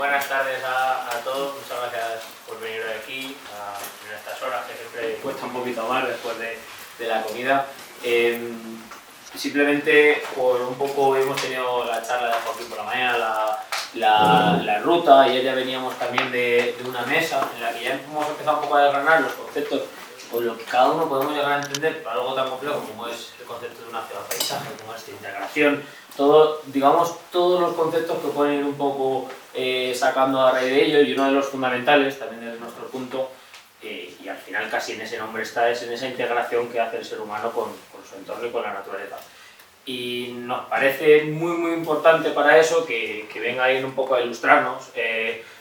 Buenas tardes a todos, muchas gracias por venir hoy aquí en estas horas que siempre cuesta un poquito más después de la comida. Simplemente por un poco hemos tenido la charla de Joaquín por la mañana, la ruta, y ya veníamos también de una mesa en la que ya hemos empezado un poco a desgranar los conceptos con lo que cada uno podemos llegar a entender para algo tan complejo como es el concepto de una ciudad-paisaje, como es de integración, todos los conceptos que pueden ir un poco sacando a raíz de ello, y uno de los fundamentales, también desde nuestro punto, y al final casi en ese nombre está, es en esa integración que hace el ser humano con su entorno y con la naturaleza. Y nos parece muy importante para eso que venga alguien un poco a ilustrarnos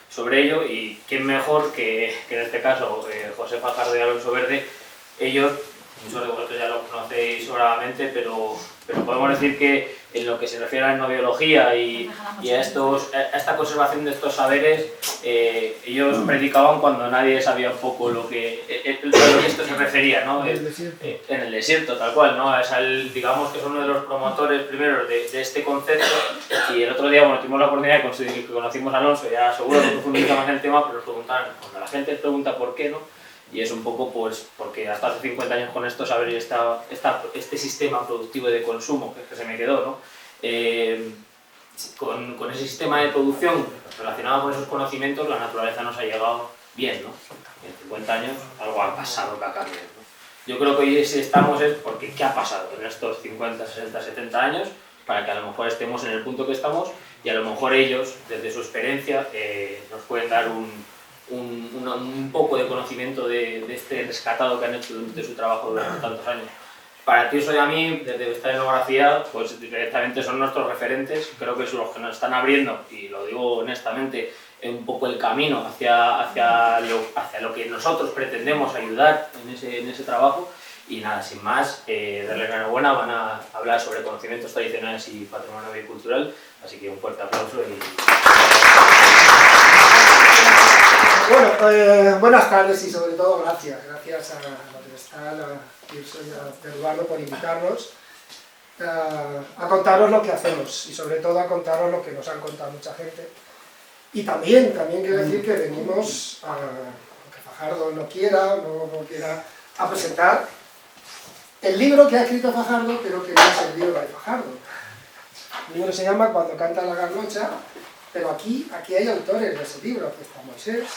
sobre ello, y quién mejor que en este caso José Fajardo y Alonso Verde. Ellos, muchos de vosotros ya lo conocéis sobradamente, pero podemos decir que en lo que se refiere a la etnobiología y a esta conservación de estos saberes, ellos predicaban cuando nadie sabía un poco lo que esto se refería, ¿no? En el desierto, tal cual, ¿no? Digamos que son uno de los promotores primeros de este concepto, y el otro día, bueno, tuvimos la oportunidad de que conocimos a Alonso, ya seguro que profundiza más en el tema, pero nos preguntaban, cuando la gente pregunta por qué, ¿no? Y es un poco pues porque hasta hace 50 años con estos saberes este sistema productivo y de consumo que se me quedó, ¿no? Con ese sistema de producción relacionado con esos conocimientos, la naturaleza nos ha llegado bien, ¿no? En 50 años algo ha pasado que ha cambiado, ¿no? Yo creo que hoy si estamos es porque ¿qué ha pasado en estos 50, 60, 70 años para que a lo mejor estemos en el punto que estamos? Y a lo mejor ellos, desde su experiencia, nos pueden dar un poco de conocimiento de este rescatado que han hecho durante su trabajo durante tantos años. Para ti y a mí, desde esta etnografía, pues directamente son nuestros referentes. Creo que son los que nos están abriendo, y lo digo honestamente, un poco el camino hacia lo que nosotros pretendemos ayudar en ese trabajo. Y nada, sin más, darles la enhorabuena. Van a hablar sobre conocimientos tradicionales y patrimonio biocultural, así que un fuerte aplauso. Bueno, buenas tardes, y sobre todo gracias a la Universidad, a Tirso y a Eduardo por invitarnos a contaros lo que hacemos, y sobre todo a contaros lo que nos han contado mucha gente. Y también quiero decir que venimos aunque Fajardo no quiera a presentar el libro que ha escrito Fajardo, pero que no es el libro de Fajardo. El libro se llama Cuando canta la garnocha, pero aquí hay autores de ese libro. Aquí está Moisés,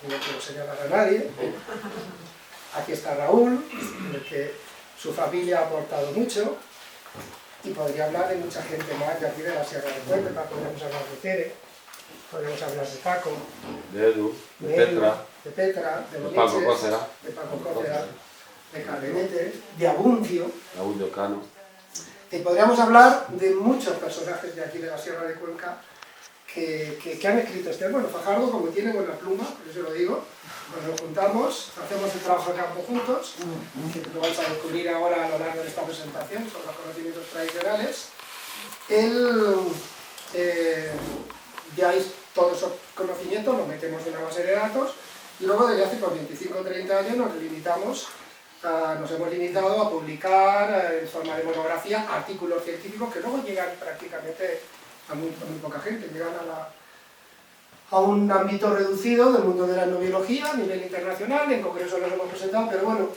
no quiero señalar a nadie. Aquí está Raúl, en el que su familia ha aportado mucho, y podría hablar de mucha gente más de aquí de la Sierra de Cuenca. Podríamos hablar de Tere, podríamos hablar de Paco, de Edu, de Petra, de Paco Cócera, de Cardenete, de Abuncio, Cano. y podríamos hablar de muchos personajes de aquí de la Sierra de Cuenca que han escrito este. Bueno, Fajardo, como tiene buena pluma, por eso lo digo, pues nos juntamos, hacemos el trabajo de campo juntos, que lo vais a descubrir ahora a lo largo de esta presentación sobre los conocimientos tradicionales. Él, ya todos esos conocimientos los metemos en una base de datos, y luego desde hace 25 o 30 años nos hemos limitado a publicar en forma de monografía artículos científicos que luego llegan prácticamente a muy poca gente, llegan a un ámbito reducido del mundo de la etnobiología a nivel internacional. En congresos los hemos presentado, pero bueno,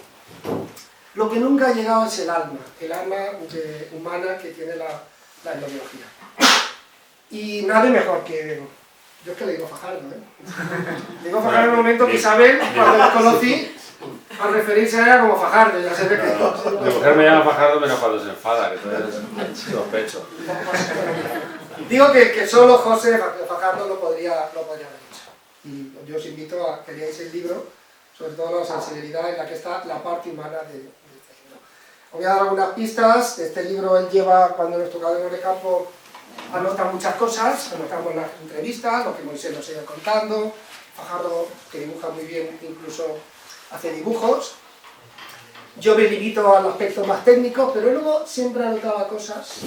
lo que nunca ha llegado es el alma humana que tiene la etnobiología. Y nadie mejor que... Yo es que le digo Fajardo, Le digo Fajardo en el momento que Isabel, cuando la conocí, al referirse a ella como Fajardo, ya se ve que... Mi mujer me llama Fajardo menos cuando se enfada, que entonces sospecho. Digo que solo José Fajardo lo podría haber hecho. Y yo os invito a que leáis el libro, sobre todo la sensibilidad en la que está la parte humana de este libro. Os voy a dar algunas pistas. Este libro él lleva, cuando nos tocamos de campo, anota muchas cosas, anotamos las entrevistas, lo que Moisés nos iba contando. Fajardo, que dibuja muy bien, incluso hace dibujos. Yo me limito al aspecto más técnico, pero luego siempre anotaba cosas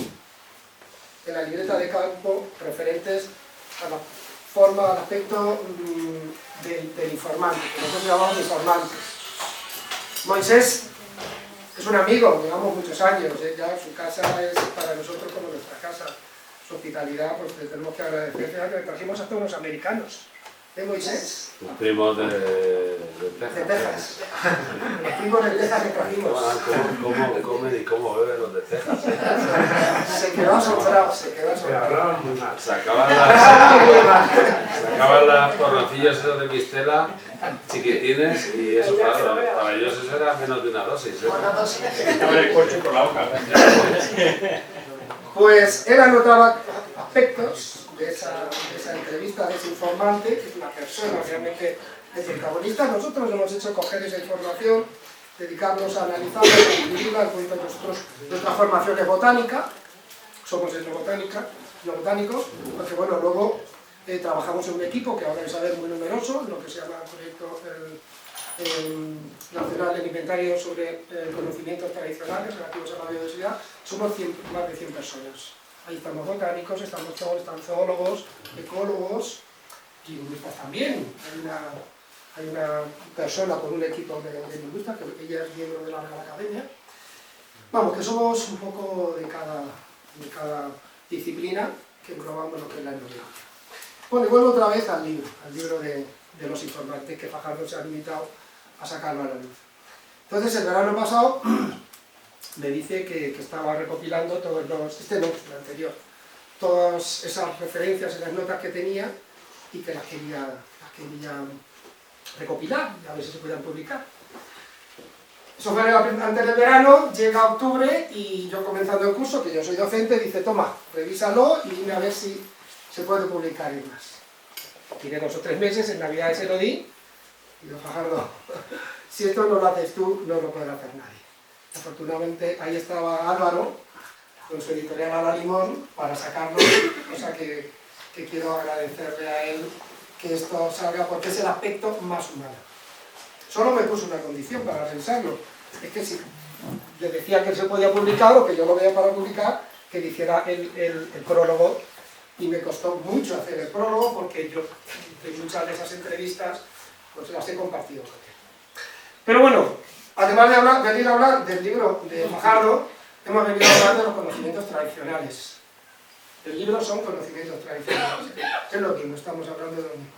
en la libreta de campo referentes a la forma, al aspecto del informante, que nosotros llamamos informantes. Moisés es un amigo, llevamos muchos años, ya su casa es para nosotros como nuestra casa. su hospitalidad, pues le tenemos que agradecer. Fíjate que trajimos hasta unos americanos. Moisés? Los primos de Texas. De Texas. Los primos de Texas que trajimos. ¿Cómo comen y cómo beben los de Texas? Se quedó asombrado, se quedó asombrado. Sacaban las porrocillos esos de Mistela, chiquitines, y eso, claro, para ellos eso era menos de una dosis. Estaba el coche por la boca. Pues él anotaba aspectos de esa entrevista, de ese informante, que es una persona realmente el protagonista. Nosotros hemos hecho coger esa información, dedicarnos a analizarla, a escribirla, en cuanto a nuestra formación es botánica, somos etnobotánicos, porque bueno, luego trabajamos en un equipo que ahora es a ver muy numeroso, en lo que se llama el proyecto nacional del inventario sobre conocimientos tradicionales relativos a la biodiversidad. Somos más de 100 personas. Ahí estamos botánicos, están zoólogos, ecólogos, lingüistas también. Hay una persona con un equipo de lingüistas, que ella es miembro de la Real Academia. Vamos, que somos un poco de cada disciplina que englobamos lo que es la etnología. Bueno, y vuelvo otra vez al libro de los informantes, que Fajardo se ha limitado a sacarlo a la luz. Entonces, el verano pasado me dice que estaba recopilando todos el anterior, todas esas referencias en las notas que tenía y que las quería recopilar y a ver si se podían publicar. Eso fue antes del verano, llega octubre y yo comenzando el curso, que yo soy docente, dice, toma, revísalo y dime a ver si se puede publicar en más. Tiré 2 o 3 meses, en Navidad se lo di, y digo, Fajardo, si esto no lo haces tú, no lo puede hacer nadie. Afortunadamente ahí estaba Álvaro, con su editorial A la Limón, para sacarlo, cosa que quiero agradecerle a él que esto salga, porque es el aspecto más humano. Solo me puso una condición para pensarlo, es que si le decía que se podía publicar o que yo lo veía para publicar, que le hiciera el prólogo, y me costó mucho hacer el prólogo porque yo de muchas de esas entrevistas pues las he compartido con él. Pero bueno, además de venir a hablar del libro de Fajardo, hemos venido a hablar de los conocimientos tradicionales. El libro son conocimientos tradicionales, es lo mismo, estamos hablando de lo mismo.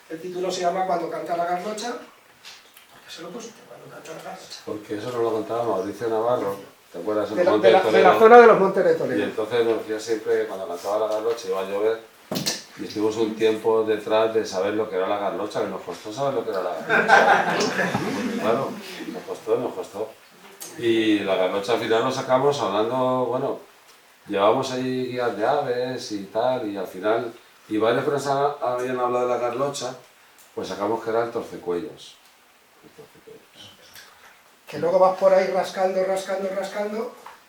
El título se llama Cuando canta la garlocha. ¿Por qué se lo puso? Cuando canta la garlocha. Porque eso nos lo contaba Mauricio Navarro, ¿te acuerdas? De la zona de los Montes de Y Toledo. entonces nos decía siempre que cuando cantaba la garlocha iba a llover, y estuvimos un tiempo detrás de saber lo que era la garlocha, que nos costó saber lo que era la garlocha. Porque claro, nos costó. Y la garlocha al final nos sacamos hablando, bueno, llevábamos ahí guías de aves y tal, y al final, y varias personas habían hablado de la garlocha, pues sacamos que era el torcecuellos. Que luego vas por ahí rascando,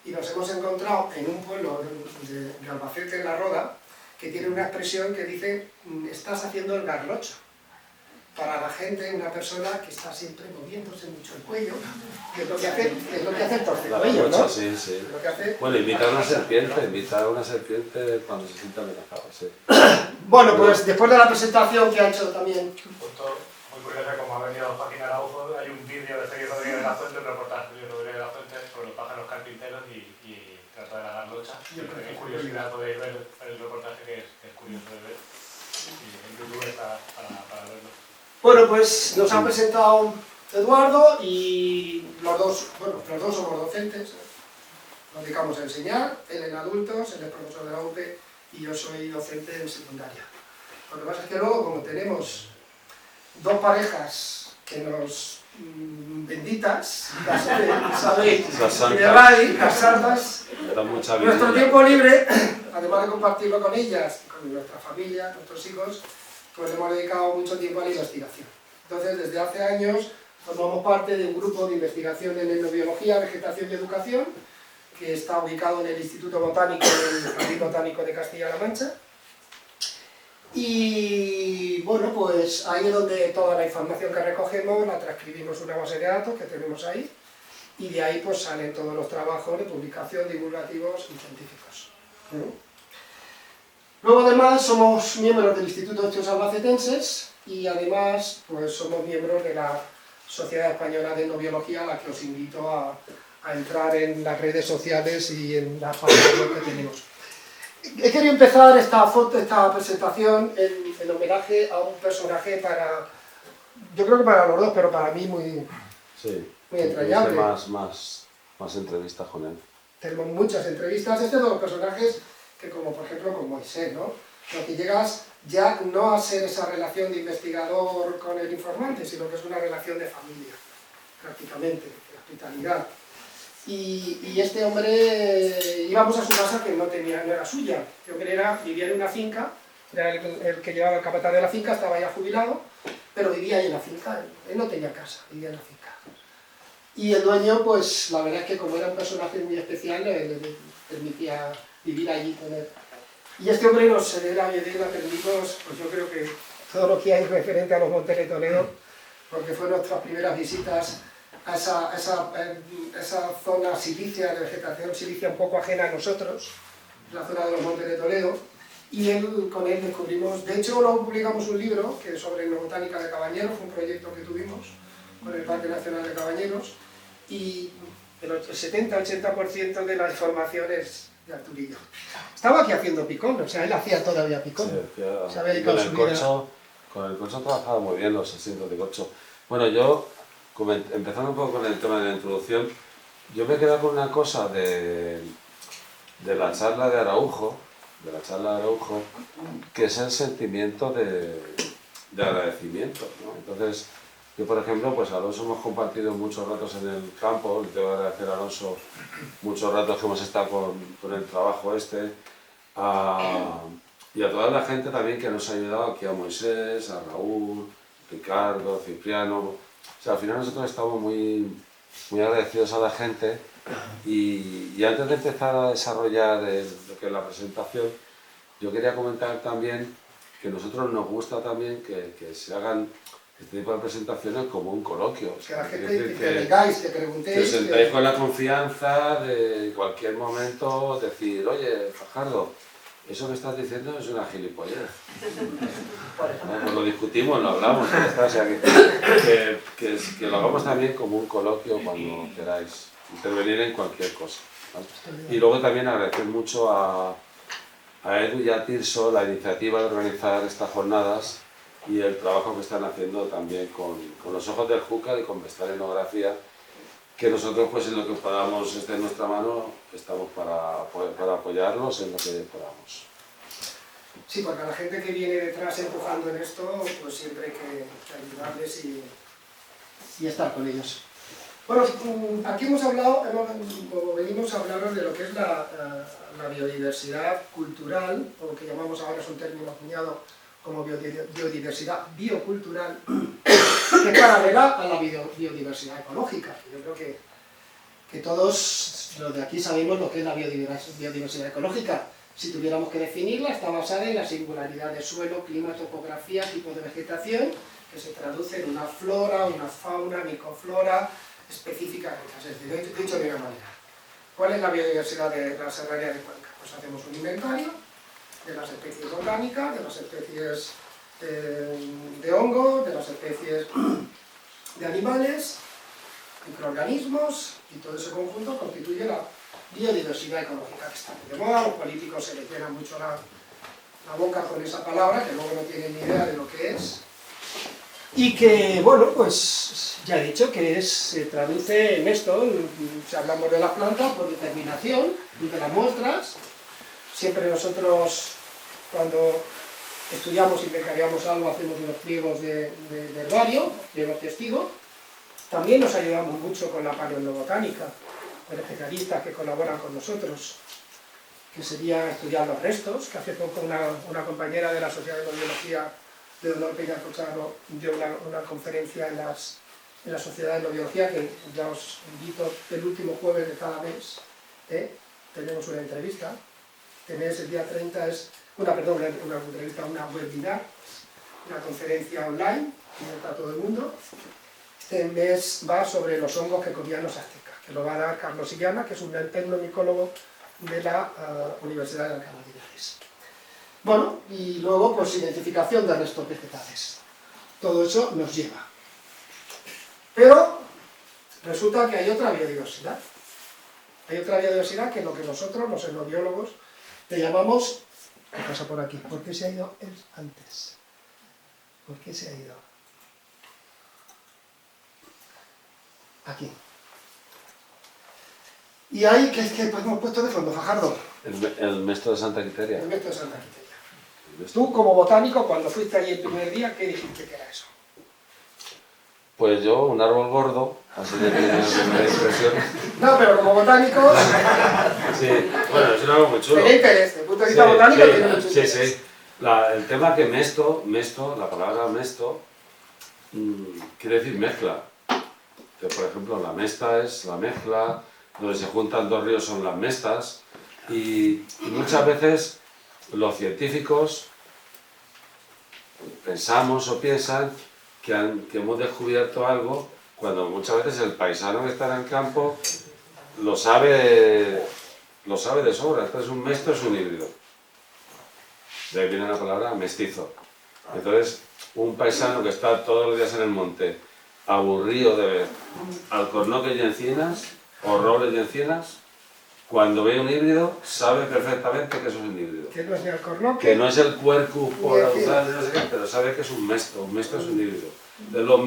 y nos hemos encontrado en un pueblo de Albacete, en La Roda, que tiene una expresión que dice, estás haciendo el garlocho. Para la gente, una persona que está siempre moviéndose mucho el cuello, que es lo que hace el torcecuello, ¿no? Sí, sí. Lo que hace... Bueno, invita a una serpiente cuando se sienta amenazada, sí. Bueno, pues después de la presentación que ha hecho también... Justo, muy curioso, como ha venido Joaquín Araujo, hay un vídeo de Félix Rodríguez de la Fuente, un reportaje de Félix Rodríguez de la Fuente sobre los pájaros carpinteros y trata de la garlocha. Si tenéis curiosidad podéis ver el reportaje, que es curioso de ver. Y en YouTube está para verlo. Bueno, pues nos han presentado Eduardo y los dos somos docentes, nos dedicamos a enseñar, él en adultos, él es profesor de la UPE y yo soy docente en secundaria. Lo que pasa es que luego, como tenemos 2 parejas que nos benditas, sabéis, las santas, nuestro tiempo libre, además de compartirlo con ellas, con nuestra familia, nuestros hijos, pues hemos dedicado mucho tiempo a la investigación. Entonces, desde hace años formamos parte de un grupo de investigación en etnobiología, vegetación y educación, que está ubicado en el Instituto Botánico del Jardín Botánico de Castilla-La Mancha. Y bueno, pues ahí es donde toda la información que recogemos la transcribimos en una base de datos que tenemos ahí, y de ahí pues salen todos los trabajos de publicación, divulgativos y científicos. Luego además somos miembros del Instituto de Estudios Albacetenses y además pues somos miembros de la Sociedad Española de Etnobiología, a la que os invito a entrar en las redes sociales y en las páginas que tenemos. He querido empezar esta presentación en homenaje a un personaje yo creo que para los dos, pero para mí muy entrañable. Más entrevistas con él. Tenemos muchas entrevistas. Este es de los personajes que, como por ejemplo con Moisés, ¿no? Lo que llegas ya no a ser esa relación de investigador con el informante, sino que es una relación de familia, prácticamente, de hospitalidad. Y este hombre, íbamos a su casa que no era suya. Este hombre vivía en una finca, era el que llevaba el capataz de la finca, estaba ya jubilado, pero vivía ahí en la finca, él no tenía casa, vivía en la finca. Y el dueño, pues la verdad es que como era un personaje muy especial, le permitía vivir allí con él. Y este hombre nos aprendimos, pues yo creo que todo lo que hay referente a los Montes de Toledo, porque fue nuestras primeras visitas a esa zona silicia, de vegetación silicia un poco ajena a nosotros, la zona de los Montes de Toledo, y con él descubrimos, de hecho luego publicamos un libro que es sobre etnobotánica de Cabañeros, fue un proyecto que tuvimos con el Parque Nacional de Cabañeros, y el 70-80% de la información es de Arturillo. Estaba aquí haciendo picón, o sea, él hacía todavía picón. Sí, se había dedicado su vida. Con el corcho trabajaba muy bien los asientos de corcho. Bueno, yo, empezando un poco con el tema de la introducción, yo me he quedado con una cosa de la charla de Araujo, que es el sentimiento de agradecimiento, ¿no? Entonces, yo por ejemplo, pues Alonso hemos compartido muchos ratos en el campo, le tengo que agradecer a Alonso muchos ratos que hemos estado con el trabajo y a toda la gente también que nos ha ayudado, aquí a Moisés, a Raúl, Ricardo, Cipriano. O sea, al final nosotros estamos muy agradecidos a la gente y antes de empezar a desarrollar lo que es la presentación, yo quería comentar también que a nosotros nos gusta también que se hagan este tipo de presentaciones como un coloquio. Que la gente, que vengáis, que preguntéis. Que os sentáis con la confianza de en cualquier momento decir, oye, Fajardo, eso que estás diciendo es una gilipollez. Pues lo discutimos, lo hablamos, ya está. O sea, que lo hagamos también como un coloquio cuando queráis intervenir en cualquier cosa, ¿vale? Y luego también agradecer mucho a Edu y a Tirso la iniciativa de organizar estas jornadas y el trabajo que están haciendo también con los ojos del Júcar y con Vestal Etnografía, que nosotros pues en lo que podamos esté en nuestra mano estamos para apoyarlos en lo que podamos. Sí, porque a la gente que viene detrás empujando en esto, pues siempre hay que ayudarles y estar con ellos. Bueno, aquí venimos a hablaros de lo que es la biodiversidad cultural, o lo que llamamos ahora, es un término acuñado como biodiversidad biocultural, que es paralela a la biodiversidad ecológica. Yo creo que todos los de aquí sabemos lo que es la biodiversidad ecológica. Si tuviéramos que definirla, está basada en la singularidad de suelo, clima, topografía, tipo de vegetación, que se traduce en una flora, una fauna, microflora específica. Es decir, dicho de una manera, ¿cuál es la biodiversidad de la serranía de Cuenca? Pues hacemos un inventario de las especies botánicas, de las especies de hongo, de las especies de animales, microorganismos, y todo ese conjunto constituye la biodiversidad ecológica, que está muy de moda. Los políticos se les llenan mucho la boca con esa palabra, que luego no tienen ni idea de lo que es. Y que, bueno, pues ya he dicho que se traduce en esto, si hablamos de las plantas, por determinación y de las muestras. Siempre nosotros, cuando estudiamos y becariamos algo, hacemos unos pliegos de herbario, pliegos testigos. También nos ayudamos mucho con la paleobotánica, con especialistas que colaboran con nosotros, que sería estudiar los restos, que hace poco una compañera de la Sociedad de Biología, Leonor Peña Cochano, dio una conferencia en la Sociedad de Biología, que ya os invito el último jueves de cada mes, tenemos una entrevista. Tenéis el día 30, una entrevista, una webinar, una conferencia online, que está todo el mundo. Este mes va sobre los hongos que comían los aztecas, que lo va a dar Carlos Illana, que es un etnomicólogo de la Universidad de Alcalá de Henares. Bueno, y luego pues identificación de restos vegetales. Todo eso nos lleva. Pero resulta que hay otra biodiversidad. Hay otra biodiversidad que es lo que nosotros, los etnobiólogos, Le llamamos... ¿Qué pasa por aquí? ¿Por qué se ha ido él antes? ¿Por qué se ha ido? Aquí. Y ahí, ¿qué hemos puesto de fondo, Fajardo? El maestro de Santa Quiteria. El método de Santa Quiteria. Tú, como botánico, cuando fuiste allí el primer día, ¿qué dijiste que era eso? Pues yo, un árbol gordo, así de primera impresión. No, pero como botánico... Sí, bueno, es un árbol muy chulo. Tenía interés, desde el punto de vista botánico tiene mucho interés. Sí. El tema que mesto, la palabra mesto, quiere decir mezcla. Que, por ejemplo, la mesta es la mezcla, donde se juntan dos ríos son las mestas, y muchas veces los científicos pensamos o piensan que hemos descubierto algo, cuando muchas veces el paisano que está en el campo lo sabe de sobra. Entonces un mesto es un híbrido. De ahí viene la palabra mestizo. Entonces, un paisano que está todos los días en el monte, aburrido de ver alcornoques y encinas, o robles y encinas, cuando ve un híbrido, sabe perfectamente que eso es un híbrido. Que no es ni alcornoque. Que no es el Quercus por Ni usar, no sé qué, pero sabe que es un mesto es un híbrido. De los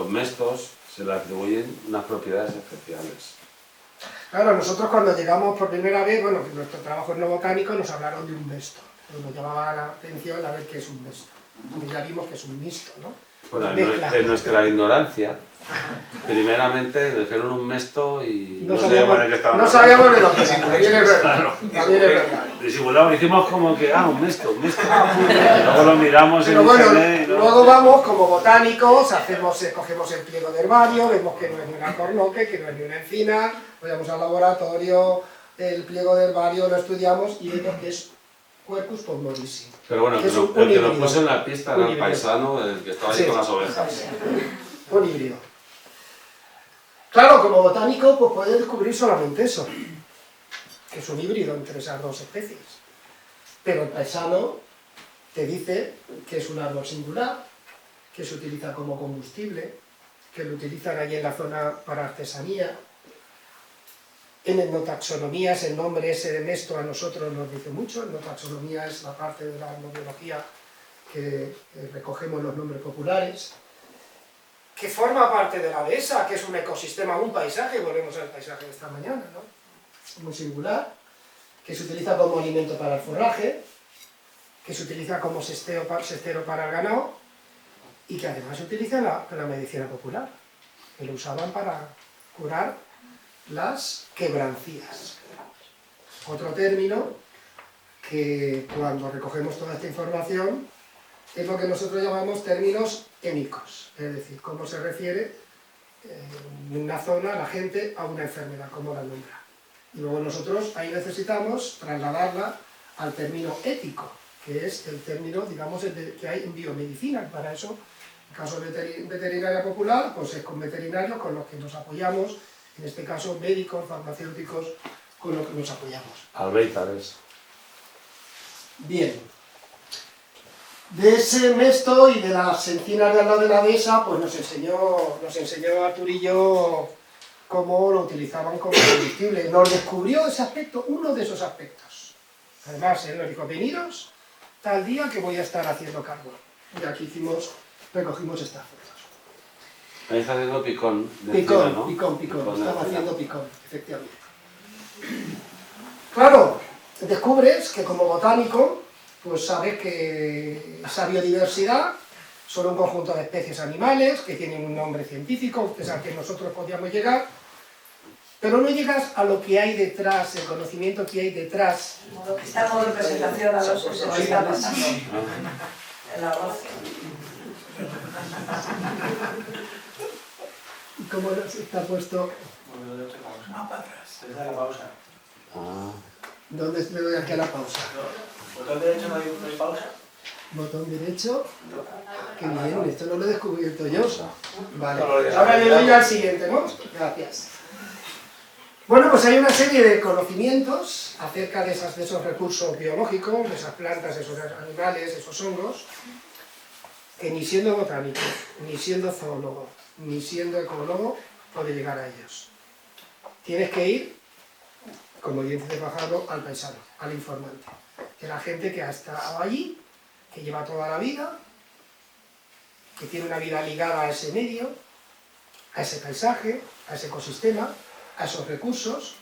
mestos se le atribuyen unas propiedades especiales. Claro, nosotros cuando llegamos por primera vez, bueno, nuestro trabajo en lo botánico nos hablaron de un mesto. Nos llamaba la atención a ver qué es un mesto. Y ya vimos que es un mixto, ¿no? Bueno, Mezcla. en nuestra ignorancia, primeramente nos dijeron un mesto y No sabíamos de qué estaba no hablando. sabíamos de lo que era, también es verdad. También es verdad. Disimulamos, hicimos como que, un mesto. Y luego lo miramos Pero en bueno, internet y no... luego vamos como botánicos, cogemos el pliego del herbario, vemos que no es ni un alcornoque, que no es ni una encina, vamos al laboratorio, el pliego del herbario lo estudiamos y vemos que es Quercus pomorisi. Pero bueno, Que es el que nos puso en la pista era Un el híbrido. paisano, el que estaba ahí Sí. con las ovejas. Un híbrido. Claro, como botánico, pues puedes descubrir solamente eso, que es un híbrido entre esas dos especies. Pero el paisano te dice que es un árbol singular, que se utiliza como combustible, que lo utilizan allí en la zona para artesanía. En etnotaxonomías, el nombre ese de mesto a nosotros nos dice mucho. Etnotaxonomía es la parte de la etnobiología que recogemos los nombres populares, que forma parte de la dehesa, que es un ecosistema, un paisaje, volvemos al paisaje de esta mañana, ¿no? Muy singular, que se utiliza como alimento para el forraje, que se utiliza como cestero para el ganado, y que además se utiliza en la medicina popular, que lo usaban para curar las quebrancías. Otro término que cuando recogemos toda esta información es lo que nosotros llamamos términos énicos, es decir, cómo se refiere en una zona la gente a una enfermedad, cómo la nombra. Y luego nosotros ahí necesitamos trasladarla al término ético, que es el término, digamos, que hay en biomedicina. Para eso, en caso de veterinaria popular, pues es con veterinarios con los que nos apoyamos, en este caso médicos, farmacéuticos, con los que nos apoyamos. Albeitares. Bien. De ese mesto y de las encinas de al lado de la dehesa, pues nos enseñó Arturillo cómo lo utilizaban como combustible. Nos descubrió ese aspecto, uno de esos aspectos. Además, él nos dijo, veniros tal día que voy a estar haciendo carbón. Y aquí recogimos estas fotos. Ahí está haciendo picón. Picón, ¿no? picón. de Estaba encina. haciendo picón, efectivamente. Claro, descubres que como botánico, pues sabes que esa biodiversidad son un conjunto de especies animales que tienen un nombre científico, que es al que nosotros podíamos llegar, pero no llegas a lo que hay detrás, el conocimiento que hay detrás. Lo que está como representación a los que se nos está pasando en la voz. ¿Y cómo está puesto? Para atrás. Desde la pausa. Ah. ¿Dónde le doy aquí a la pausa? Botón derecho no hay pausa. Botón derecho. Qué bien, esto no lo he descubierto yo. Vale, No lo he ahora le doy al siguiente, ¿no? Gracias. Bueno, pues hay una serie de conocimientos acerca de esos recursos biológicos, de esas plantas, esos animales, esos hongos, que ni siendo botánico, ni siendo zoólogo, ni siendo ecólogo, puede llegar a ellos. Tienes que ir como bien dice Fajardo, al paisano, al informante. Que la gente que ha estado allí, que lleva toda la vida, que tiene una vida ligada a ese medio, a ese paisaje, a ese ecosistema, a esos recursos,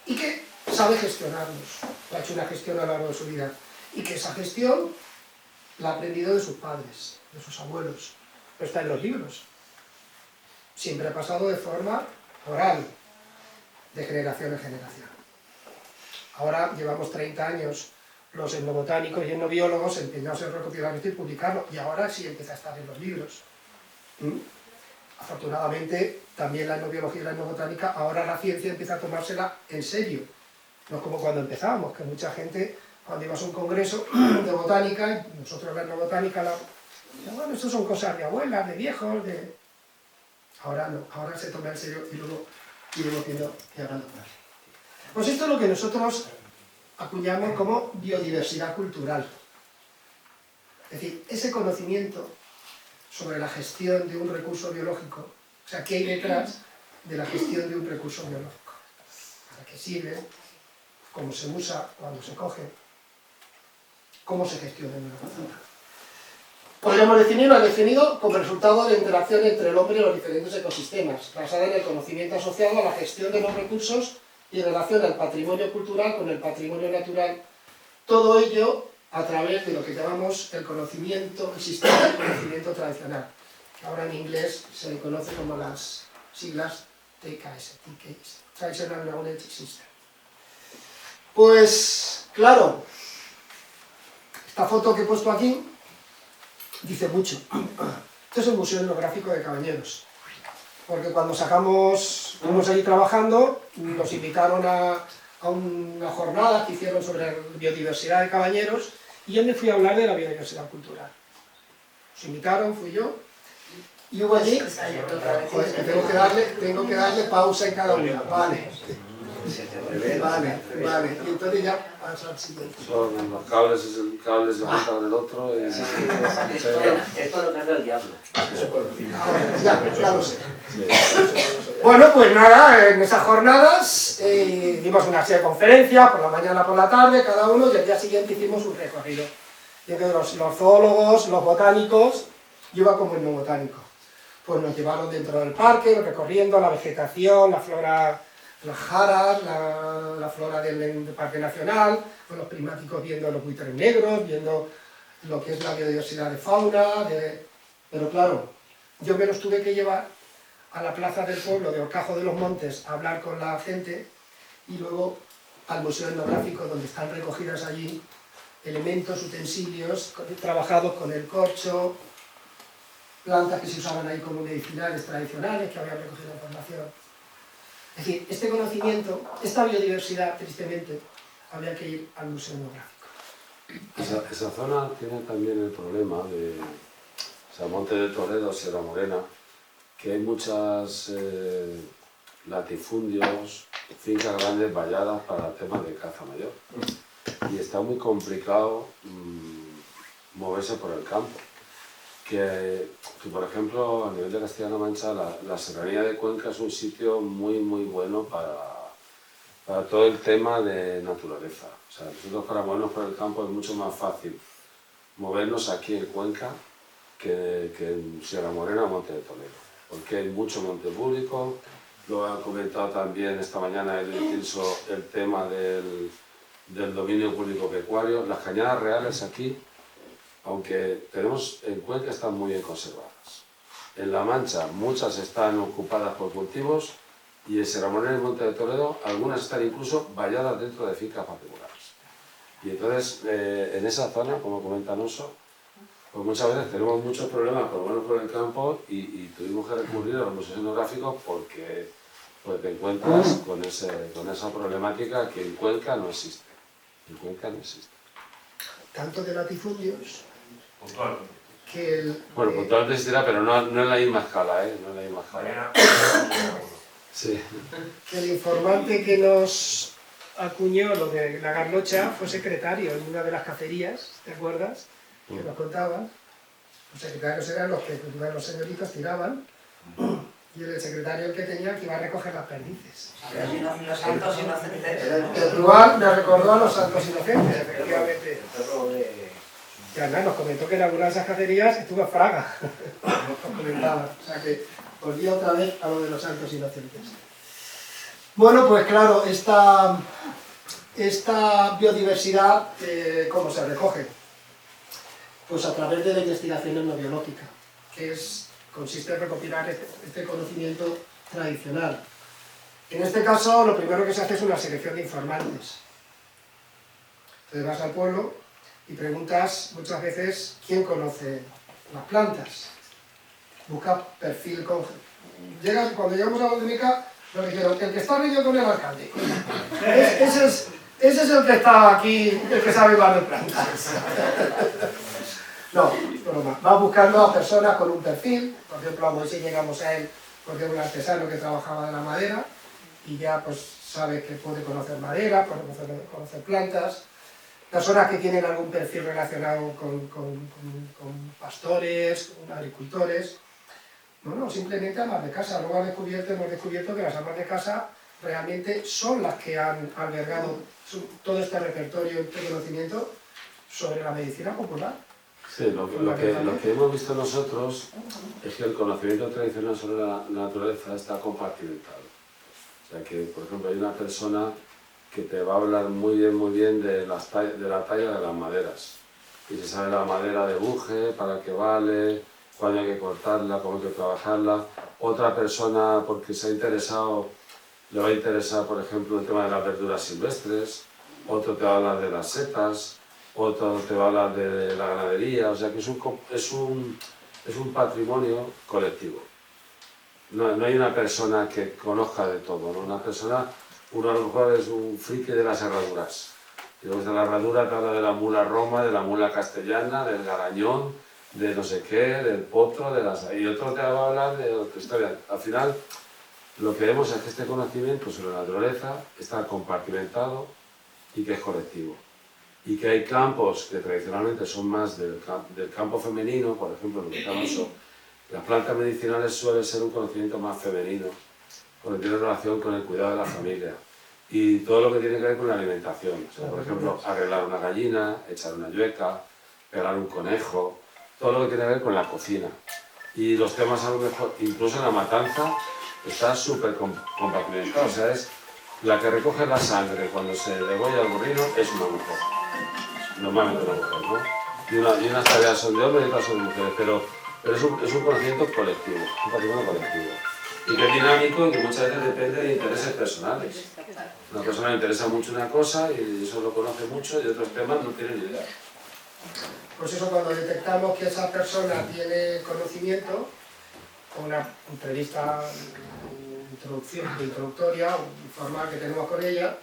y que sabe gestionarlos, ha hecho una gestión a lo largo de su vida, y que esa gestión la ha aprendido de sus padres, de sus abuelos, no está en los libros, siempre ha pasado de forma oral, de generación en generación. Ahora llevamos 30 años los etnobotánicos y etnobiólogos empeñados en recopilar esto y publicarlo, y ahora sí empieza a estar en los libros. Afortunadamente, también la etnobiología y la etnobotánica, ahora la ciencia empieza a tomársela en serio. No es como cuando empezábamos, que mucha gente, cuando ibas a un congreso de botánica, y nosotros la etnobotánica, bueno, esto son cosas de abuelas, de viejos, de... Ahora no, ahora se toma en serio y luego iremos viendo y hablando más. Pues esto es lo que nosotros acuñamos como biodiversidad cultural. Es decir, ese conocimiento sobre la gestión de un recurso biológico, o sea, qué hay detrás de la gestión de un recurso biológico, para qué sirve, cómo se usa, cuándo se coge, cómo se gestiona en una zona. Podríamos definirlo, definido como resultado de la interacción entre el hombre y los diferentes ecosistemas, basada en el conocimiento asociado a la gestión de los recursos y en relación al patrimonio cultural con el patrimonio natural, todo ello a través de lo que llamamos el conocimiento, el sistema de conocimiento tradicional, que ahora en inglés se le conoce como las siglas TKS, Traditional Knowledge System. Pues, claro, esta foto que he puesto aquí dice mucho. Este es el Museo Etnográfico de Cabañeros, porque cuando estuvimos allí trabajando, nos invitaron a una jornada que hicieron sobre biodiversidad de Cabañeros, y yo me fui a hablar de la biodiversidad cultural. Nos invitaron, fui yo, y hubo allí... Joder, que tengo que darle pausa en cada uno. Vale. Vale. Y entonces ya paso al siguiente. Son los cables se juntan del otro y... Esto lo cambia el diablo. Ya lo sé. Bueno, pues nada, en esas jornadas dimos una serie de conferencias, por la mañana, por la tarde, cada uno, y al día siguiente hicimos un recorrido. Y entonces los zoólogos, los botánicos, yo iba como etnobotánico. Pues nos llevaron dentro del parque, recorriendo la vegetación, la flora, las jaras, la flora del Parque Nacional, con los primáticos viendo los buitres negros, viendo lo que es la biodiversidad de fauna, pero claro, yo me los tuve que llevar a la plaza del pueblo de Horcajo de los Montes a hablar con la gente, y luego al Museo Etnográfico, donde están recogidas allí elementos, utensilios trabajados con el corcho, plantas que se usaban ahí como medicinales tradicionales que habían recogido información. Es decir, este conocimiento, esta biodiversidad, tristemente, habría que ir al Museo Etnográfico. Esa zona tiene también el problema de Monte de Toledo, Sierra Morena, que hay muchas latifundios, fincas grandes valladas para temas de caza mayor. Y está muy complicado moverse por el campo. Que, por ejemplo, a nivel de Castilla-La Mancha, la Serranía de Cuenca es un sitio muy bueno para todo el tema de naturaleza. O sea, nosotros para movernos por el campo es mucho más fácil movernos aquí en Cuenca que en Sierra Morena o Monte de Toledo, porque hay mucho monte público. Lo han comentado también esta mañana el inciso, el tema del dominio público pecuario. Las cañadas reales aquí, aunque tenemos en Cuenca, están muy bien conservadas. En La Mancha muchas están ocupadas por cultivos, y en Sierra Morena y Monte de Toledo algunas están incluso valladas dentro de fincas particulares. Y entonces en esa zona, como comenta Noso, pues muchas veces tenemos muchos problemas por movernos por el campo, y tuvimos que recurrir a los museos etnográficos porque te encuentras con esa problemática que en Cuenca no existe. En Cuenca no existe. Tanto de latifundios Puntual. que Bueno, puntualmente existirá, pero no en la misma escala, ¿eh? No en la misma escala. Sí. que el informante que nos acuñó lo de la garlocha fue secretario en una de las cacerías, ¿te acuerdas? Que nos contaban. Los secretarios eran los que los señoritos tiraban, y el secretario el que tenía que iba a recoger las perdices. Los santos inocentes. El igual me recordó a los santos inocentes, efectivamente. Y además nos comentó que en alguna de esas cacerías estuvo Fraga, nos comentaba. O sea que volví otra vez a lo de los santos inocentes. Bueno, pues claro, esta biodiversidad, ¿cómo se recoge? Pues a través de la investigación etnobiológica, que consiste en recopilar este conocimiento tradicional. En este caso, lo primero que se hace es una selección de informantes. Te vas al pueblo y preguntas muchas veces quién conoce las plantas. Busca perfil. Cuando llegamos a Botúnica, nos dijeron, el que está reñido con el alcalde. Ese es el que está aquí, el que sabe más de plantas. No, broma. Va buscando a personas con un perfil. Por ejemplo, a Moisés llegamos a él porque era un artesano que trabajaba de la madera y ya pues sabe que puede conocer madera, puede conocer plantas. Personas que tienen algún perfil relacionado con pastores, con agricultores. Bueno, simplemente amas de casa. Luego hemos descubierto que las amas de casa realmente son las que han albergado todo este repertorio, este conocimiento sobre la medicina popular. Sí, lo que hemos visto nosotros es que el conocimiento tradicional sobre la naturaleza está compartimentado. O sea que, por ejemplo, hay una persona que te va a hablar muy bien de la talla de las maderas. Y se sabe la madera de buje, para qué vale, cuándo hay que cortarla, cómo hay que trabajarla. Otra persona, porque se ha interesado, le va a interesar, por ejemplo, el tema de las verduras silvestres. Otro te va a hablar de las setas. Otro te va a hablar de la ganadería. O sea que es un patrimonio colectivo. No hay una persona que conozca de todo, ¿no? Uno a lo mejor es un friki de las herraduras. Y luego de la herradura te habla de la mula roma, de la mula castellana, del garañón, de no sé qué, del potro, y otro te va a hablar de otra historia. Al final, lo que vemos es que este conocimiento sobre la naturaleza está compartimentado y que es colectivo. Y que hay campos que tradicionalmente son más del campo femenino, por ejemplo, lo que estamos las plantas medicinales suele ser un conocimiento más femenino, porque tiene relación con el cuidado de la familia y todo lo que tiene que ver con la alimentación. O sea, por ejemplo, arreglar una gallina, echar una yueca, pegar un conejo, todo lo que tiene que ver con la cocina. Y los temas a lo mejor, incluso en la matanza, está súper compartimentado. O sea, es la que recoge la sangre cuando se degolla el burrino es una mujer. Normalmente una mujer, ¿no? Y unas tareas son de hombres y otras son de mujeres, pero es un conocimiento colectivo, un patrimonio colectivo. Y que es dinámico y que muchas veces depende de intereses personales. Una persona le interesa mucho una cosa y eso lo conoce mucho y de otros temas no tiene ni idea. Pues eso, cuando detectamos que esa persona tiene conocimiento, una entrevista introductoria, informal que tenemos con ella,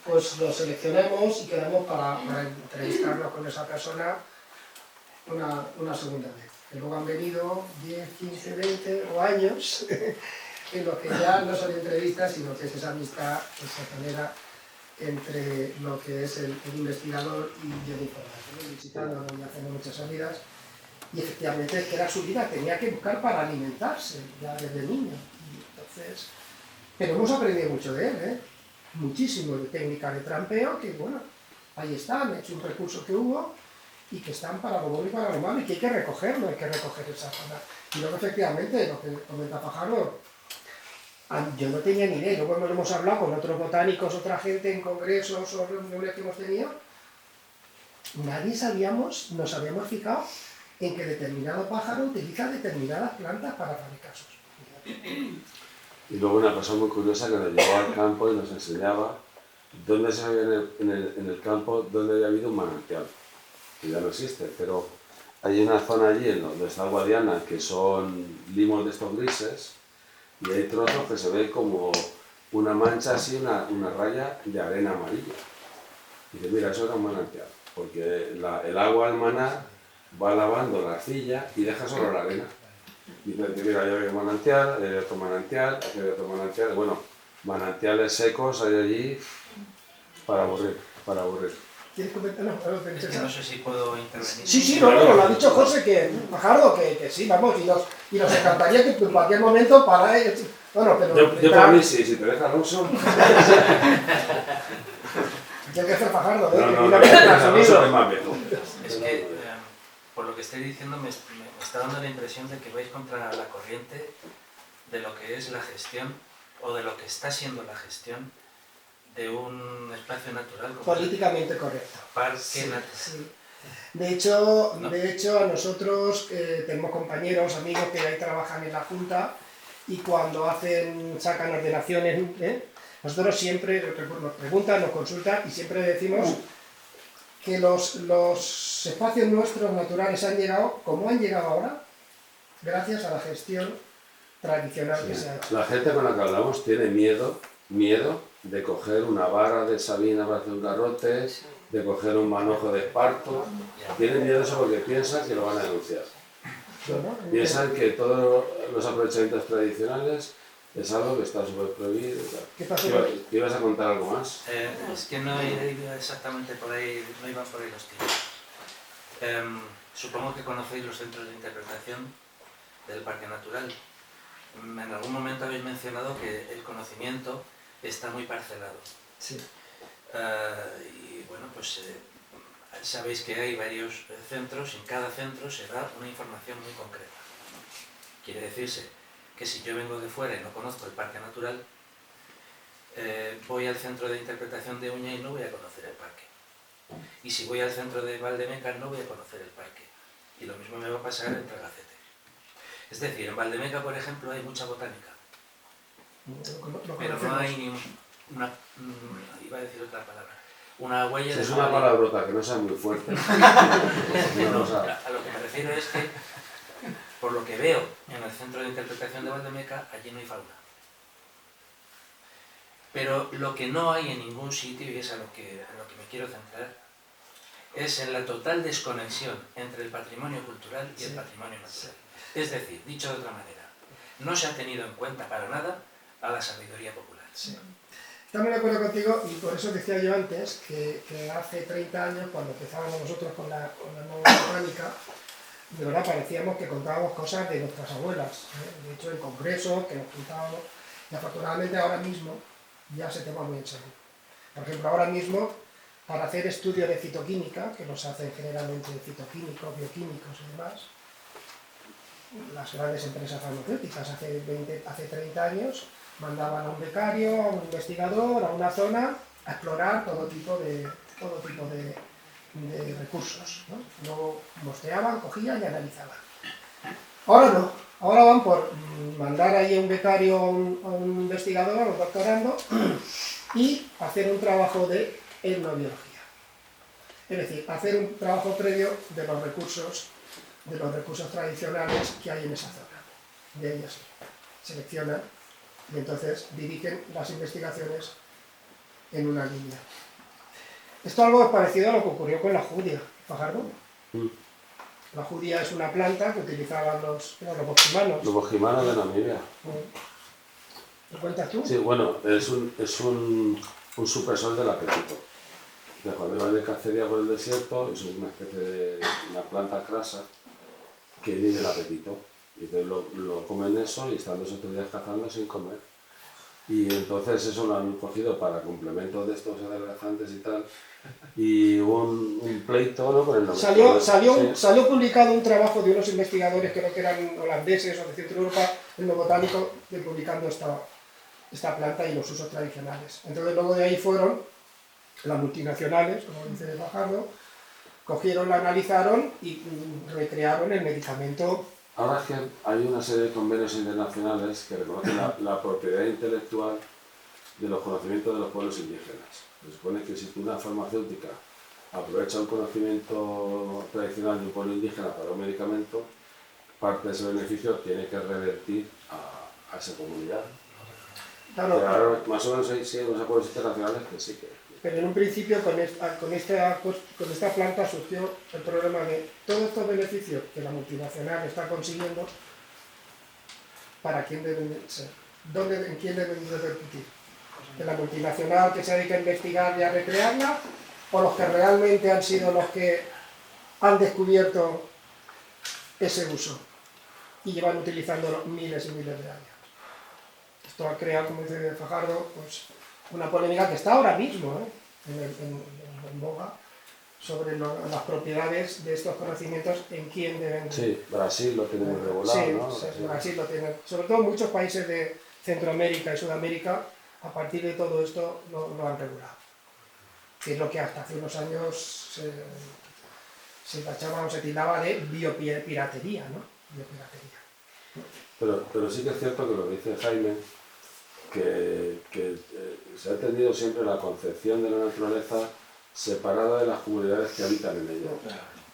pues lo seleccionamos y quedamos para entrevistarnos con esa persona una segunda vez. Que luego han venido 10, 15, 20 o años en los que ya no son entrevistas, sino que es esa amistad que se genera entre lo que es el investigador y el informador. Visitando, y haciendo muchas salidas, y efectivamente es que era su vida, tenía que buscar para alimentarse ya desde niño. Entonces, pero hemos aprendido mucho de él, muchísimo de técnica de trampeo, que bueno, ahí están, hecho un recurso que hubo, y que están para lo bueno y para lo malo, y que hay que recogerlo, hay que recoger esa zona. Y luego efectivamente, lo que comenta Pájaro, yo no tenía ni idea, luego hemos hablado con otros botánicos, otra gente en congresos o reuniones que hemos tenido, nadie nos habíamos fijado en que determinado pájaro utiliza determinadas plantas para fabricar sus. Y luego una cosa muy curiosa que nos llevó al campo y nos enseñaba dónde se había en el campo, dónde había habido un manantial. Que ya no existe, pero hay una zona allí en donde está el Guadiana que son limos de estos grises y hay trozos que se ve como una mancha así, una raya de arena amarilla. Y dice, mira, eso era un manantial, porque el agua al manar va lavando la arcilla y deja solo la arena. Y dice, mira, yo había un manantial, hay otro manantial, aquí hay otro manantial. Bueno, manantiales secos hay allí para aburrir. ¿Quieres comentar? No, no, Es que no sé si puedo intervenir. Sí, no, lo ha dicho José, que Fajardo, que sí, vamos, y nos encantaría que en cualquier momento para bueno, pero... Yo para mí sí, si te dejas Alonso... Tiene que ser Fajardo, No, Alonso es más viejo. Es que, por lo que estoy diciendo, me está dando la impresión de que vais contra la corriente de lo que es la gestión, o de lo que está siendo la gestión de un espacio natural como políticamente correcto. Parque Sí, Natural. sí. De hecho, No. a nosotros tenemos compañeros, amigos que ahí trabajan en la Junta y cuando sacan ordenaciones, nosotros siempre nos preguntan, nos consultan y siempre decimos que los espacios nuestros naturales han llegado, como han llegado ahora, gracias a la gestión tradicional que se ha hecho. La gente con la que hablamos tiene miedo de coger una vara de sabina para hacer un garrote, de coger un manojo de esparto. Tienen miedo de eso porque piensan que lo van a denunciar. Piensan que todos los aprovechamientos tradicionales es algo que está súper prohibido. ¿Qué pasó? ¿Ibas a contar algo más? Es que no iba exactamente por ahí, no iban por ahí los tiros. Supongo que conocéis los centros de interpretación del Parque Natural. En algún momento habéis mencionado que el conocimiento está muy parcelado. Sí. Y bueno, pues sabéis que hay varios centros y en cada centro se da una información muy concreta. Quiere decirse que si yo vengo de fuera y no conozco el Parque Natural, voy al centro de interpretación de Uña y no voy a conocer el parque. Y si voy al centro de Valdemeca no voy a conocer el parque. Y lo mismo me va a pasar en Tragacete. Es decir, en Valdemeca, por ejemplo, hay mucha botánica, pero no hay ni iba a decir otra palabra, una huella de... Es una palabrota que no sea muy fuerte. A lo que me refiero es que, por lo que veo en el centro de interpretación de Valdemeca, allí no hay fauna. Pero lo que no hay en ningún sitio, y es a lo que me quiero centrar, es en la total desconexión entre el patrimonio cultural y el patrimonio natural. Es decir, dicho de otra manera, no se ha tenido en cuenta para nada a la sabiduría popular. Sí. Estamos de acuerdo contigo y por eso decía yo antes que hace 30 años, cuando empezábamos nosotros con la nueva botánica, de verdad parecíamos que contábamos cosas de nuestras abuelas. De hecho, en congresos que nos contábamos, y afortunadamente ahora mismo ya se toma muy en serio. Por ejemplo, ahora mismo, para hacer estudios de fitoquímica, que los hacen generalmente fitoquímicos, bioquímicos y demás, las grandes empresas farmacéuticas hace 30 años mandaban a un becario, a un investigador, a una zona, a explorar todo tipo de recursos, ¿no? Luego muestreaban, cogían y analizaban. Ahora no, ahora van por mandar ahí a un becario, a un investigador, a un doctorando, y hacer un trabajo de etnobiología. Es decir, hacer un trabajo previo de los recursos tradicionales que hay en esa zona. De ellas seleccionan y entonces dirigen las investigaciones en una línea. Esto es algo parecido a lo que ocurrió con la judia, Fajardo. La judia es una planta que utilizaban los boquimanos. Los boquimanos de Namibia. ¿Lo cuentas tú? Sí, bueno, es un supresor del apetito. De cuando iban de cacería por el desierto, es una especie de una planta crasa que inhibe el apetito. Y entonces lo comen eso y están 2 o 3 días cazando sin comer. Y entonces eso lo han cogido para complementos de estos adelgazantes y tal. Y hubo un pleito, ¿no? Con el nombre. Salió publicado un trabajo de unos investigadores, creo que eran holandeses o de Centro Europa, en lo botánico, publicando esta planta y los usos tradicionales. Entonces luego de ahí fueron las multinacionales, como dice Fajardo, cogieron, la analizaron y recrearon el medicamento. Ahora es que hay una serie de convenios internacionales que reconocen la propiedad intelectual de los conocimientos de los pueblos indígenas. Se supone que si una farmacéutica aprovecha un conocimiento tradicional de un pueblo indígena para un medicamento, parte de ese beneficio tiene que revertir a esa comunidad. Claro, pero ahora, más o menos hay unos acuerdos internacionales que sí que... Pero en un principio con esta planta surgió el problema de todos estos beneficios que la multinacional está consiguiendo, ¿para quién deben ser? ¿En quién deben repercutir? ¿En la multinacional que se dedica a investigar y a recrearla? o los que realmente han sido los que han descubierto ese uso y llevan utilizándolo miles y miles de años. Esto ha creado, como dice Fajardo, pues, una polémica que está ahora mismo en boga sobre las propiedades de estos conocimientos, en quién deben... Sí, Brasil lo tiene muy regulado, sí, ¿no? Sí, Brasil lo tiene. Sobre todo muchos países de Centroamérica y Sudamérica, a partir de todo esto, lo han regulado. Que es lo que hasta hace unos años se tachaba o se tildaba de biopiratería, ¿no? Biopiratería. Pero sí que es cierto que lo que dice Jaime, que se ha tenido siempre la concepción de la naturaleza separada de las comunidades que habitan en ella.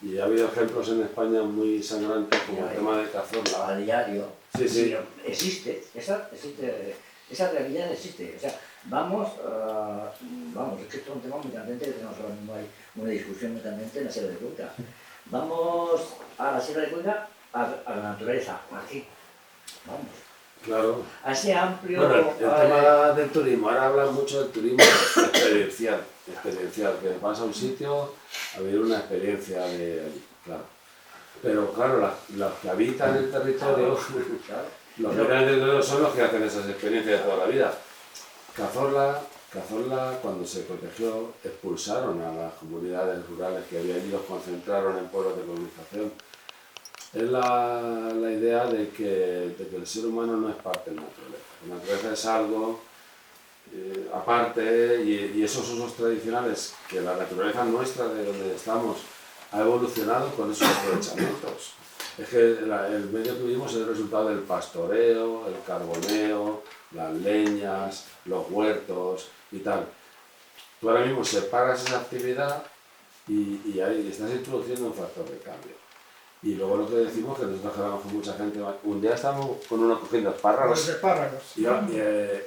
Y ha habido ejemplos en España muy sangrantes como el tema de Cazorla. A diario. Sí, sí. Existe, esa realidad existe. O sea, vamos, es que esto es un tema muy candente, que tenemos ahora mismo hay una discusión muy candente en la Sierra de Cuenca. Vamos a la Sierra de Cuenca, a la naturaleza, aquí. Vamos. Claro. A ese amplio... Bueno, el tema del turismo, ahora hablan mucho del turismo experiencial, que vas a un sitio a vivir una experiencia claro. Pero claro, los que habitan el territorio, Claro. los que habitan el territorio son los que hacen esas experiencias de toda la vida. Cazorla, cuando se protegió, expulsaron a las comunidades rurales que había allí, los concentraron en pueblos de colonización. Es la idea de que el ser humano no es parte de la naturaleza. La naturaleza es algo aparte y esos usos tradicionales que la naturaleza nuestra de donde estamos ha evolucionado con esos aprovechamientos. Es que el medio que vivimos es el resultado del pastoreo, el carboneo, las leñas, los huertos y tal. Tú ahora mismo separas esa actividad y ahí estás introduciendo un factor de cambio. Y luego lo que decimos, que nosotros hablamos con mucha gente, un día estábamos con uno cogiendo espárragos. Y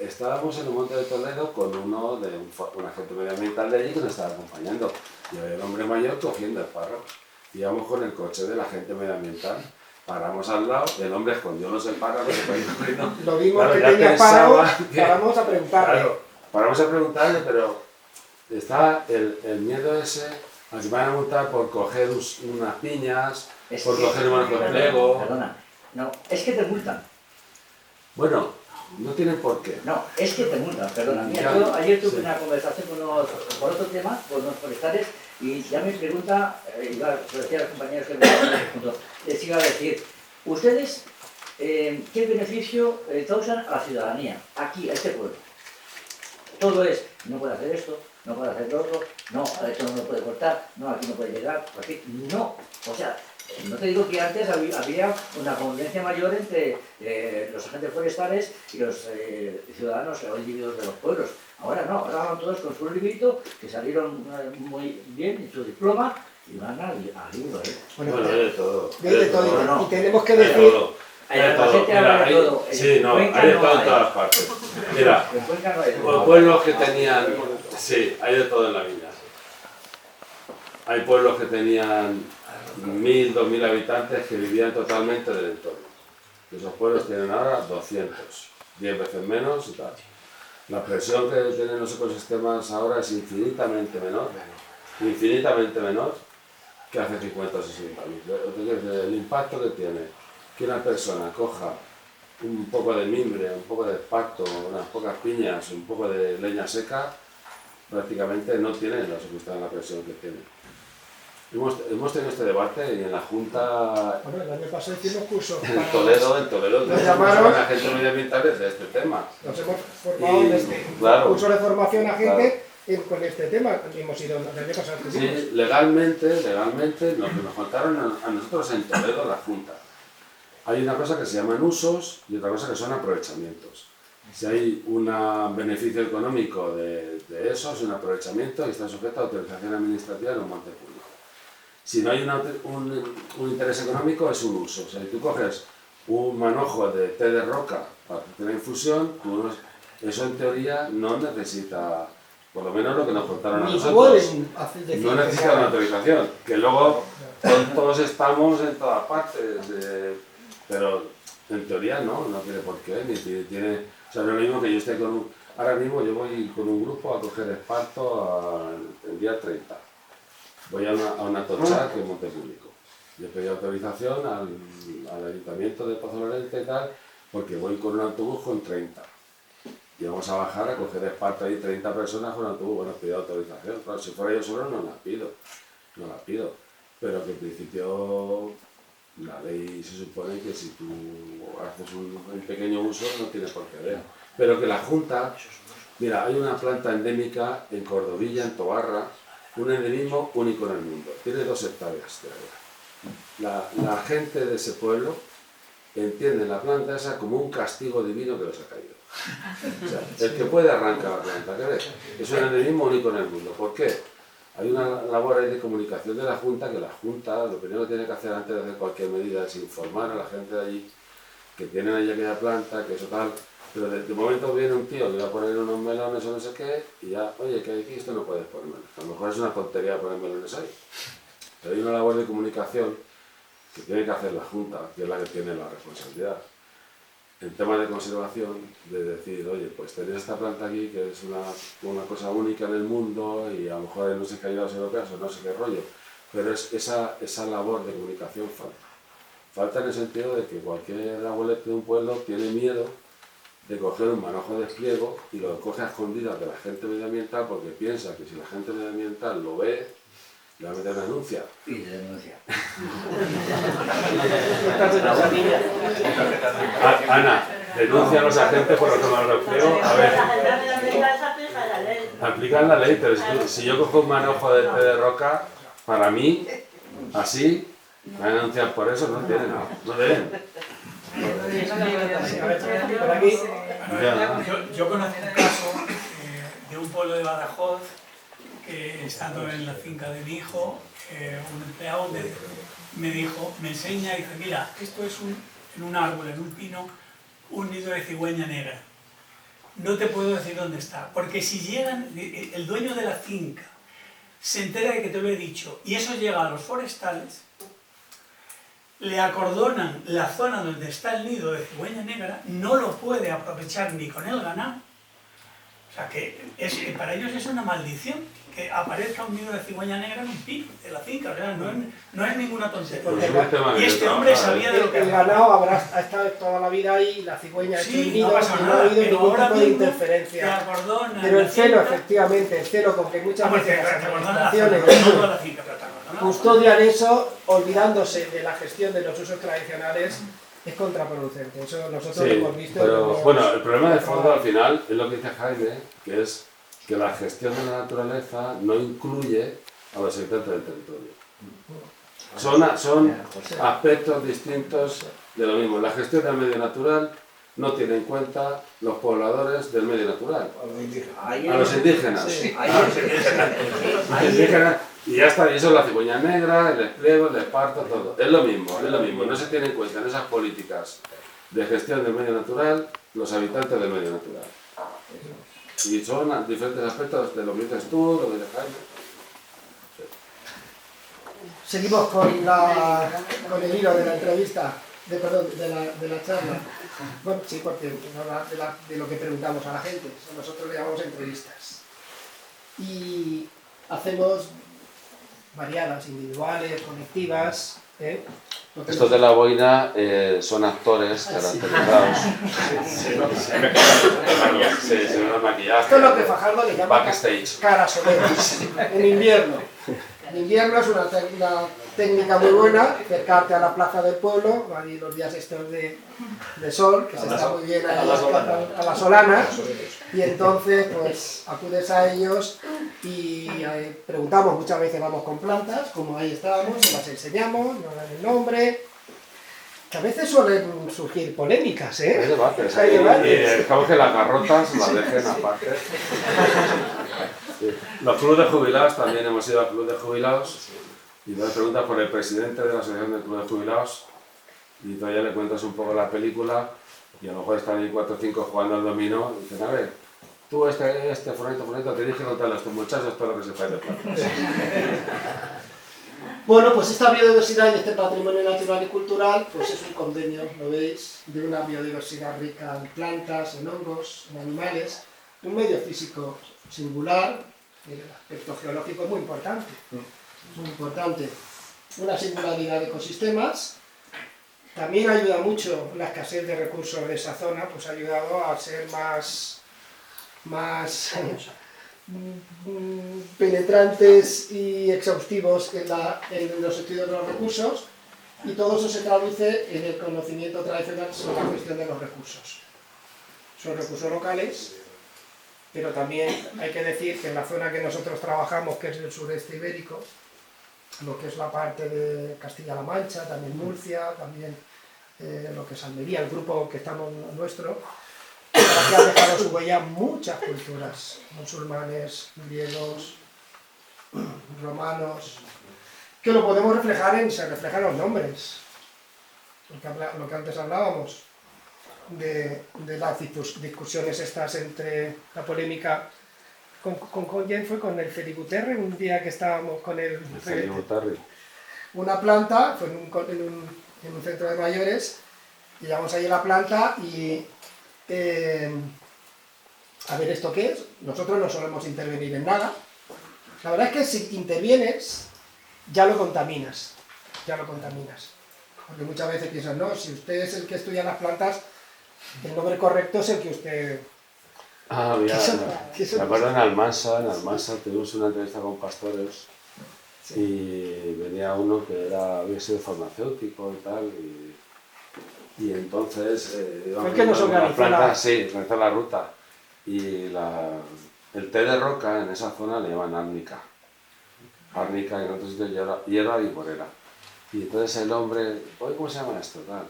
estábamos en un monte de Toledo con uno de un agente medioambiental de allí que nos estaba acompañando. Y había un hombre mayor cogiendo espárragos. Íbamos con el coche del agente medioambiental, paramos al lado, el hombre escondió los espárragos y fue corriendo. Lo vimos Claro, que ya tenía pensaba paro, paramos a preguntarle. Claro, paramos a preguntarle, pero está el miedo ese a que van a multar por coger unas piñas, por coger un marco de plego. Perdona, no, es que te multan. Bueno, no tienen por qué. No, es que te multan, perdona. Mira, Ya, yo ayer tuve sí. una conversación por otro tema, con unos forestales, y ya me pregunta, igual, lo decía a los compañeros que les iba a decir, ustedes, ¿qué beneficio causan a la ciudadanía, aquí, a este pueblo? Todo es, no puede hacer esto, no puede hacer lo otro, no, esto no lo puede cortar, no, aquí no puede llegar, aquí, no. O sea, no te digo que antes había una convivencia mayor entre los agentes forestales y los ciudadanos o individuos de los pueblos. Ahora no, ahora van todos con su librito, que salieron muy bien en su diploma y van al libro. Bueno, hay de todo. De todo. No. Y tenemos que Hay de decir... todo. Hay Hay de todo. gente habla de todo. Sí, no, Cuenca hay de no todo en hay. todas partes. Mira, En Cuenca no hay. pueblos que tenían... Sí, hay de todo en la vida. Hay pueblos que tenían 1000, 2000 habitantes que vivían totalmente del entorno. Esos pueblos tienen ahora 200, 10 veces menos y tal. La presión que tienen los ecosistemas ahora es infinitamente menor que hace 50 o 60 años. El impacto que tiene que una persona coja un poco de mimbre, un poco de pasto, unas pocas piñas, un poco de leña seca, prácticamente no tiene la presión que tiene. Hemos tenido este debate y en la Junta Bueno, el año pasado hicimos cursos en Toledo Nos llamaron- a agentes medioambientales de este tema. Nos hemos formado en este Claro. curso de formación a gente con este tema. Hemos ido el año pasado. que hicimos. Sí, legalmente, lo que nos contaron a nosotros en Toledo, la Junta. Hay una cosa que se llaman usos y otra cosa que son aprovechamientos. Si hay un beneficio económico de eso, es un aprovechamiento y está sujeto a autorización administrativa en un monte público. Si no hay un interés económico, es un uso. O sea, si tú coges un manojo de té de roca para tener infusión, eso en teoría no necesita, por lo menos lo que nos contaron a Ni nosotros, pueden hacer decir no que necesita sea- una autorización. Que luego todos estamos en todas partes, pero en teoría no tiene por qué, ni tiene... O sea, no es lo mismo que yo esté ahora mismo yo voy con un grupo a coger esparto el día 30. Voy a una tocha que es Monte Público. Yo pedí autorización al Ayuntamiento de Pozo Lorente y tal, porque voy con un autobús con 30. Y vamos a bajar a coger esparto ahí 30 personas con autobús. Bueno, pido autorización. Claro, si fuera yo solo no la pido. No la pido. Pero que en principio la ley se supone que si tú haces un pequeño uso no tienes por qué ver. Pero que la Junta... Mira, hay una planta endémica en Cordovilla, en Tobarra, un endemismo único en el mundo. Tiene 2 hectáreas de área. La gente de ese pueblo entiende la planta esa como un castigo divino que les ha caído. O sea, el que puede arranca la planta, ¿qué ves? Es un endemismo único en el mundo. ¿Por qué? Hay una labor ahí de comunicación de la Junta, que la Junta lo primero que tiene que hacer antes de hacer cualquier medida es informar a la gente de allí que tienen allí aquella planta, que eso tal. Pero de momento viene un tío que va a poner unos melones o no sé qué, y ya, oye, que aquí esto no puedes poner melones. A lo mejor es una tontería poner melones ahí. Pero hay una labor de comunicación que tiene que hacer la Junta, que es la que tiene la responsabilidad. En temas de conservación, de decir, oye, pues tenéis esta planta aquí que es una cosa única en el mundo y a lo mejor no sé qué ayudas europeas o no sé qué rollo, pero esa labor de comunicación falta. Falta en el sentido de que cualquier abuelete de un pueblo tiene miedo de coger un manojo de pliego y lo coge a escondidas de la gente medioambiental porque piensa que si la gente medioambiental lo ve, le va a meter una denuncia. Y de denuncia. Ana, denuncia a los agentes por los tomadores de pliego. A ver, aplican la ley, pero si yo cojo un manojo de roca, para mí, así, me van a denunciar por eso, no tienen, no deben. Yo conozco un caso de un pueblo de Badajoz que estando en la finca de mi hijo, un empleado me enseña y dice, mira, esto es en un árbol, en un pino, un nido de cigüeña negra. No te puedo decir dónde está, porque si llegan, el dueño de la finca se entera de que te lo he dicho y eso llega a los forestales, le acordonan la zona donde está el nido de cigüeña negra, no lo puede aprovechar ni con el ganado. O sea que para ellos es una maldición que aparezca un nido de cigüeña negra en un pino de la finca, o sea, no es ninguna tontería. Y este hombre sabía de lo que el ganado ha estado toda la vida ahí, la cigüeña ha hecho un nido, no ha habido ningún tipo de interferencia. Pero el celo, efectivamente, el celo, con que muchas veces las administraciones custodian eso, olvidándose de la gestión de los usos tradicionales, es contraproducente. Eso nosotros lo hemos visto. Pero bueno, el problema de fondo al final es lo que dice Jaime, que es que la gestión de la naturaleza no incluye a los habitantes del territorio. Son aspectos distintos de lo mismo. La gestión del medio natural no tiene en cuenta los pobladores del medio natural. A los indígenas. Y ya está, y eso es la cigüeña negra, el espliego, el esparto, todo. Es lo mismo, no se tiene en cuenta en esas políticas de gestión del medio natural los habitantes del medio natural. Y son diferentes aspectos de lo que dices tú, lo que dices Jaime. Sí. Seguimos con el hilo de la entrevista, de la charla. Bueno, sí, porque de lo que preguntamos a la gente, nosotros le llamamos entrevistas. Y hacemos variadas, individuales, colectivas. Estos de la boina son actores caracterizados. Se ven maquillados. Esto es lo que Fajardo le llama backstage. Carasoleros, en invierno. En invierno es una técnica muy buena, acercarte a la plaza del pueblo, allí los días estos de sol, que se está muy bien ahí a la solana, y entonces pues acudes a ellos y preguntamos, muchas veces vamos con plantas, como ahí estábamos, se las enseñamos, nos dan el nombre, que a veces suelen surgir polémicas, ¿eh? Hay debates, y dejamos que las garrotas las dejen aparte. Sí. Los clubes de jubilados, también hemos ido al club de jubilados y me preguntas por el presidente de la asociación del club de jubilados y todavía le cuentas un poco la película y a lo mejor están ahí 4 o 5 jugando al dominó y dicen, a ver, tú fulanito, te dije contarle a estos muchachos todo lo que se puede de plantas. Bueno, pues esta biodiversidad y este patrimonio natural y cultural pues es un convenio, lo veis, de una biodiversidad rica en plantas, en hongos, en animales, un medio físico singular, el aspecto geológico es muy importante, muy importante. Una singularidad de ecosistemas. También ayuda mucho la escasez de recursos de esa zona, pues ha ayudado a ser más penetrantes y exhaustivos en los estudios de los recursos, y todo eso se traduce en el conocimiento tradicional sobre la gestión de los recursos. Son recursos locales, pero también hay que decir que en la zona que nosotros trabajamos, que es el sureste ibérico, lo que es la parte de Castilla-La Mancha, también Murcia, también lo que es Almería, el grupo que estamos nuestro, aquí ha dejado su huella muchas culturas, musulmanes, griegos, romanos, que lo podemos reflejar se reflejan los nombres, lo que antes hablábamos, de las discusiones estas entre la polémica. ¿Con quién fue? Con el Felibuterre, un día que estábamos con el Felibuterre. Una planta, fue en un centro de mayores, y llegamos allí a la planta y a ver esto qué es. Nosotros no solemos intervenir en nada. La verdad es que si intervienes, ya lo contaminas. Porque muchas veces piensan, no, si usted es el que estudia las plantas, el nombre correcto es el que usted... Ah, mira, me acuerdo en Almansa tuvimos una entrevista con pastores, sí, y venía uno que había sido farmacéutico y tal, y entonces ¿fue el que nos organizó sí, organizó la ruta, y el té de roca en esa zona le llaman árnica, y en otros sitios hierba y morera, y entonces el hombre, oye, ¿cómo se llama esto? Tal.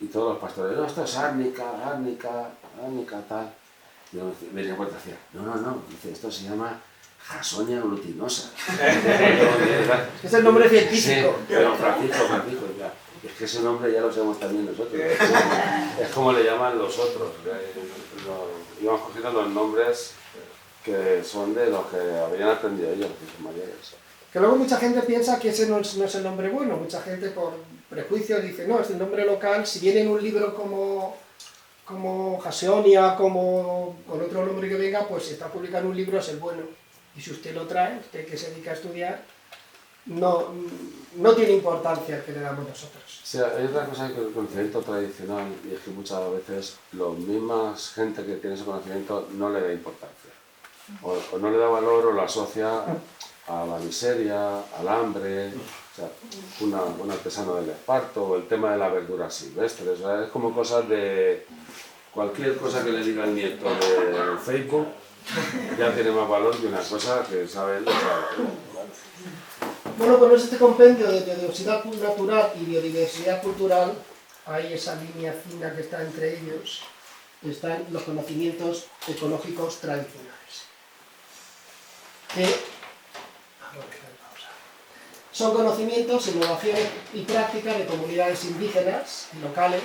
Y todos los pastores, no, esto es árnica, tal. Y yo me di cuenta y decía, no, dice, esto se llama Jasonia glutinosa. Es el nombre científico. Sí, pero Francisco, ya. Es que ese nombre ya lo sabemos también nosotros. Es como le llaman los otros. Íbamos cogiendo los nombres que son de los que habían aprendido ellos, que son mayores. Que luego mucha gente piensa que ese no es el nombre bueno. Mucha gente por prejuicio dice, no, es el nombre local. Si viene en un libro como Jasonia, como con otro nombre que venga, pues si está publicado en un libro es el bueno. Y si usted lo trae, usted que se dedica a estudiar, no tiene importancia el que le damos nosotros. Sí, hay otra cosa que el conocimiento tradicional, y es que muchas veces la misma gente que tiene ese conocimiento no le da importancia. O no le da valor o lo asocia a la miseria, al hambre, o sea, un artesano del esparto, o el tema de las verduras silvestres, o sea, es como cosas de... Cualquier cosa que le diga el nieto de Facebook ya tiene más valor que una cosa que sabe él. Bueno, pues este compendio de biodiversidad natural y biodiversidad cultural, hay esa línea fina que está entre ellos, están los conocimientos ecológicos tradicionales. Son conocimientos, innovaciones y prácticas de comunidades indígenas y locales.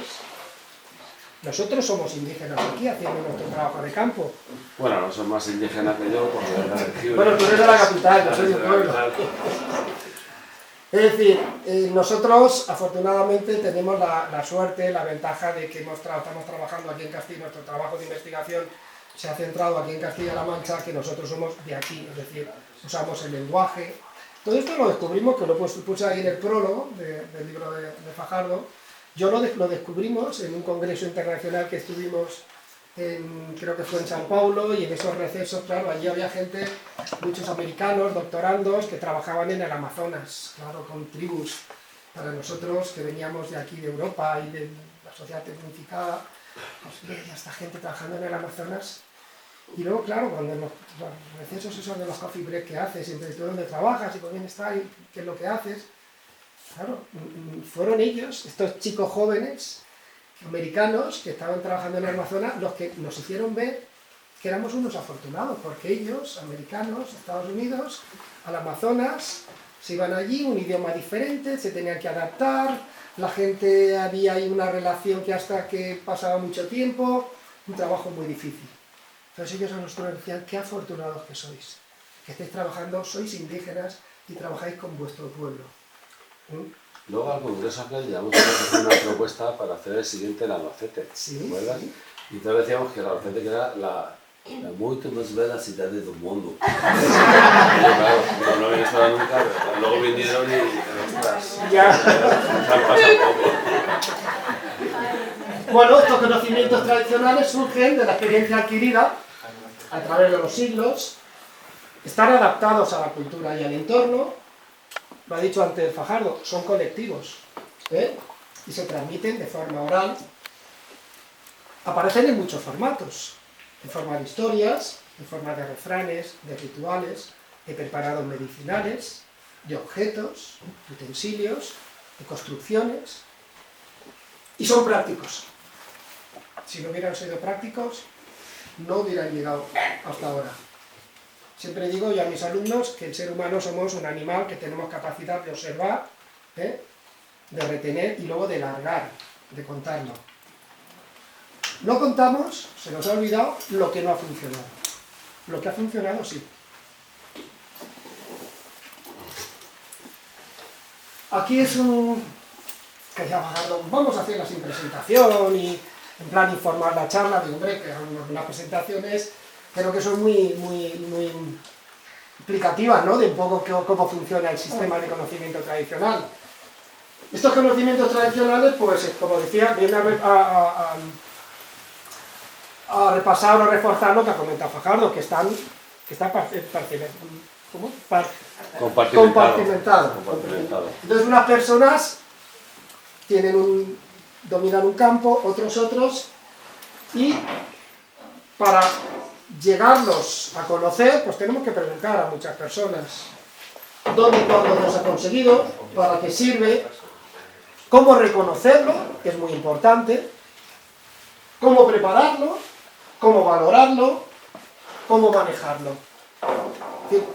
Nosotros somos indígenas aquí haciendo nuestro trabajo de campo. Bueno, no son más indígenas que yo porque yo era del Gibre. Bueno, tú eres de la capital, yo soy de pueblo. Es decir, nosotros afortunadamente tenemos la suerte, la ventaja de que estamos trabajando aquí en Castilla, nuestro trabajo de investigación se ha centrado aquí en Castilla-La Mancha, que nosotros somos de aquí, es decir, usamos el lenguaje. Todo esto lo descubrimos, que lo puse ahí en el prólogo del libro de Fajardo. Yo lo descubrimos en un congreso internacional que estuvimos, creo que fue en Sao Paulo, y en esos recesos, claro, allí había gente, muchos americanos, doctorandos, que trabajaban en el Amazonas, claro, con tribus. Para nosotros, que veníamos de aquí, de Europa y de la sociedad tecnificada, pues veía esta gente trabajando en el Amazonas. Y luego, claro, cuando en los recesos esos de los coffee break que haces, entre tú dónde trabajas y con quién estás y qué es lo que haces, claro, fueron ellos, estos chicos jóvenes, americanos, que estaban trabajando en el Amazonas, los que nos hicieron ver que éramos unos afortunados, porque ellos, americanos, Estados Unidos, al Amazonas, se iban allí, un idioma diferente, se tenían que adaptar, la gente, había ahí una relación que hasta que pasaba mucho tiempo, un trabajo muy difícil. Entonces ellos a nosotros decían, qué afortunados que sois, que estáis trabajando, sois indígenas y trabajáis con vuestro pueblo. Luego al Congreso aquel llevamos a hacer una propuesta para hacer el siguiente en Albacete, ¿Sí? ¿recuerdas? Y entonces decíamos que el Albacete que era É muito más ver la cidade do mundo. Claro, no había estado nunca, pero luego vinieron y dijeron, ostras, Ya. se han pasado un poco. Bueno, estos conocimientos tradicionales surgen de la experiencia adquirida a través de los siglos, están adaptados a la cultura y al entorno, lo ha dicho antes Fajardo, son colectivos, y se transmiten de forma oral. Aparecen en muchos formatos, en forma de historias, en forma de refranes, de rituales, de preparados medicinales, de objetos, de utensilios, de construcciones, y son prácticos. Si no hubieran sido prácticos, no hubieran llegado hasta ahora. Siempre digo yo a mis alumnos que el ser humano somos un animal que tenemos capacidad de observar, de retener y luego de largar, de contarlo. No contamos, se nos ha olvidado, lo que no ha funcionado. Lo que ha funcionado, sí. Aquí es un... que ya vamos a hacerla sin presentación y en plan informar la charla. Digo, hombre, que las presentaciones creo que son muy explicativas, ¿no? De un poco cómo funciona el sistema de conocimiento tradicional. Estos conocimientos tradicionales, pues, como decía, vienen a repasar o reforzar lo que ha comentado Fajardo, que están compartimentados. Entonces unas personas dominan un campo, otros, y para llegarlos a conocer, pues tenemos que preguntar a muchas personas dónde y cuándo los ha conseguido, para qué sirve, cómo reconocerlo, que es muy importante, cómo prepararlo, cómo valorarlo, cómo manejarlo.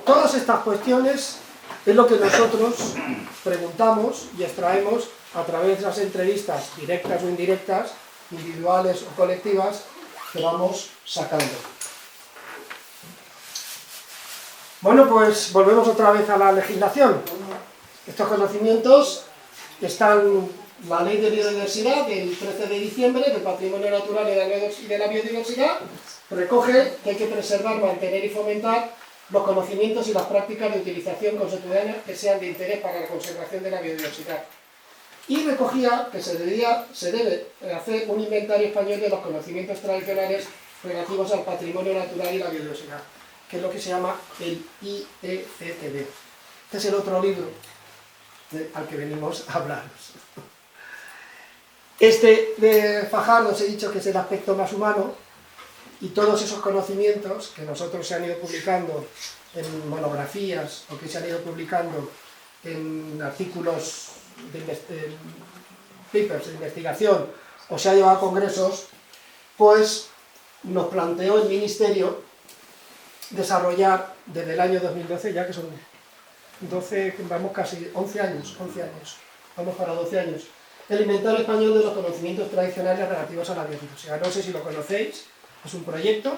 Todas estas cuestiones es lo que nosotros preguntamos y extraemos a través de las entrevistas directas o indirectas, individuales o colectivas, que vamos sacando. Bueno, pues volvemos otra vez a la legislación. Estos conocimientos están... La Ley de Biodiversidad del 13 de diciembre del Patrimonio Natural y de la Biodiversidad recoge que hay que preservar, mantener y fomentar los conocimientos y las prácticas de utilización consuetudánea que sean de interés para la conservación de la biodiversidad. Y recogía que se debe hacer un inventario español de los conocimientos tradicionales relativos al patrimonio natural y la biodiversidad, que es lo que se llama el IECTB. Este es el otro libro al que venimos a hablaros. Este de Fajardo os he dicho que es el aspecto más humano, y todos esos conocimientos que nosotros se han ido publicando en monografías o que se han ido publicando en artículos, papers de investigación, o se ha llevado a congresos, pues nos planteó el Ministerio desarrollar desde el año 2012, ya que son 12, vamos casi 11 años, vamos para 12 años, el Inventario Español de los Conocimientos Tradicionales Relativos a la Biodiversidad. No sé si lo conocéis, es un proyecto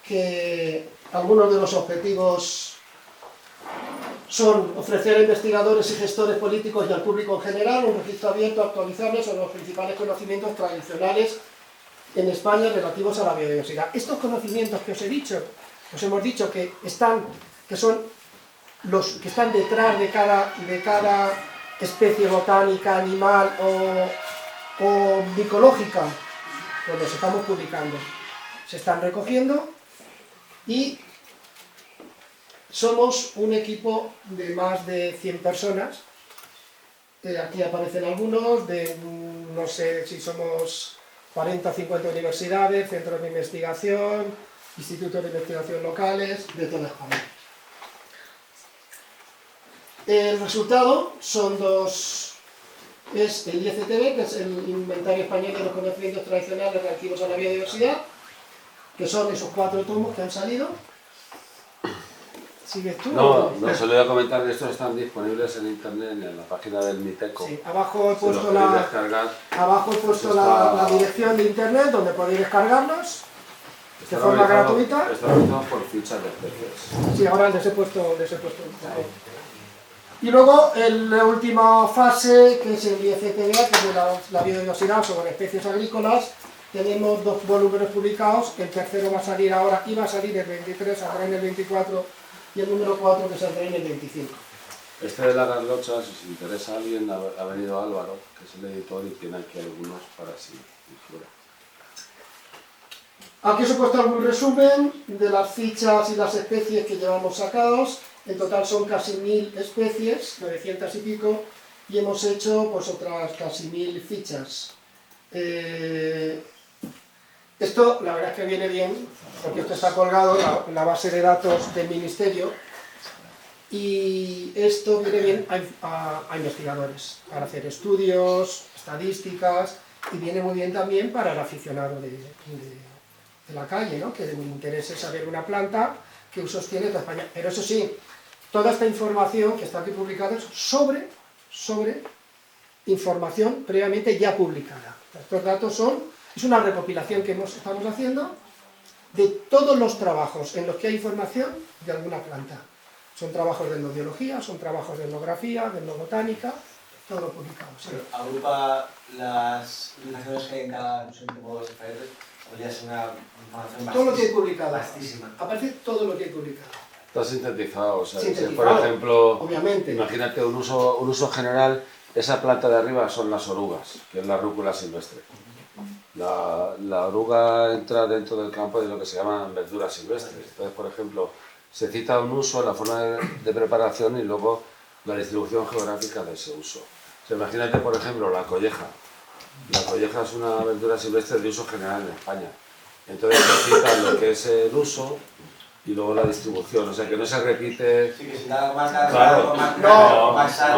que algunos de los objetivos son ofrecer a investigadores y gestores políticos y al público en general un registro abierto actualizable sobre los principales conocimientos tradicionales en España relativos a la biodiversidad. Estos conocimientos que os he dicho, os hemos dicho que son los que están detrás de cada especie botánica, animal o micológica, pues los estamos publicando. Se están recogiendo y somos un equipo de más de 100 personas. Aquí aparecen algunos, no sé si somos 40 o 50 universidades, centros de investigación, institutos de investigación locales, de toda España. El resultado son es el IECTB, que es el Inventario Español de los Conocimientos Tradicionales Relativos a la Biodiversidad, que son esos 4 tomos que han salido. ¿Sigues tú? No, solo voy a comentar que estos están disponibles en internet, en la página del Miteco. Sí, abajo he puesto, la la dirección de internet donde podéis descargarlos de forma gratuita. Está organizado por fichas de especies. Sí, ahora les he puesto. Y luego la última fase, que es el IECTB, que es de la biodiversidad sobre especies agrícolas, tenemos 2 volúmenes publicados, el tercero va a salir ahora, iba a salir el 23, saldrá en el 24, y el número 4 que saldrá en el 25. Este de la garlocha, si os interesa a alguien, ha venido Álvaro, que es el editor, y tiene aquí algunos para si fuera. Aquí os he puesto algún resumen de las fichas y las especies que llevamos sacados. En total son casi 1000 especies, 900 y pico, y hemos hecho pues otras casi 1000 fichas. Esto la verdad es que viene bien, porque esto está colgado en la base de datos del Ministerio, y esto viene bien a investigadores, para hacer estudios, estadísticas, y viene muy bien también para el aficionado de la calle, ¿no? Que le interese saber una planta, qué usos tiene en toda España. Pero eso sí, toda esta información que está aquí publicada es sobre información previamente ya publicada. Estos datos es una recopilación que estamos haciendo de todos los trabajos en los que hay información de alguna planta. Son trabajos de etnobiología, son trabajos de etnografía, de etnobotánica, todo lo publicado. Sí. Agrupa las publicaciones que hay en cada modos diferentes, podría ser una información todo lo que hay publicado. vastísima. Aparece todo lo que hay publicado. Está sintetizado, o sea, Sintetizado, si por ejemplo, obviamente. imagínate un uso general, esa planta de arriba son las orugas, que es la rúcula silvestre. La oruga entra dentro del campo de lo que se llaman verduras silvestres. Entonces, por ejemplo, se cita un uso, la forma de preparación y luego la distribución geográfica de ese uso. O sea, imagínate, por ejemplo, la colleja. La colleja es una verdura silvestre de uso general en España. Entonces se cita lo que es el uso y luego la distribución, o sea que no se repite. Sí, que si da algo más Claro. No, más sano.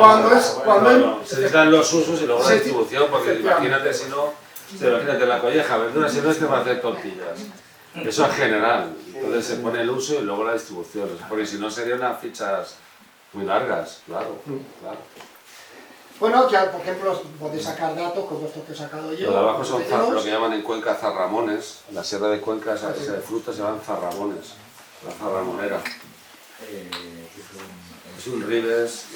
cuando se citan los usos y luego la Sí, distribución, porque efectivamente. imagínate si no, imagínate la colleja, verdura silvestre para hacer tortillas. Eso es general, entonces se pone el uso y luego la distribución, porque si no serían unas fichas muy largas, claro. Bueno, ya por ejemplo podéis sacar datos como estos que he sacado yo. Lo de abajo son tenemos. lo que llaman en Cuenca zarramones, en la sierra de Cuenca esa de frutas se llaman zarramones, la zarramonera. Es un ribes,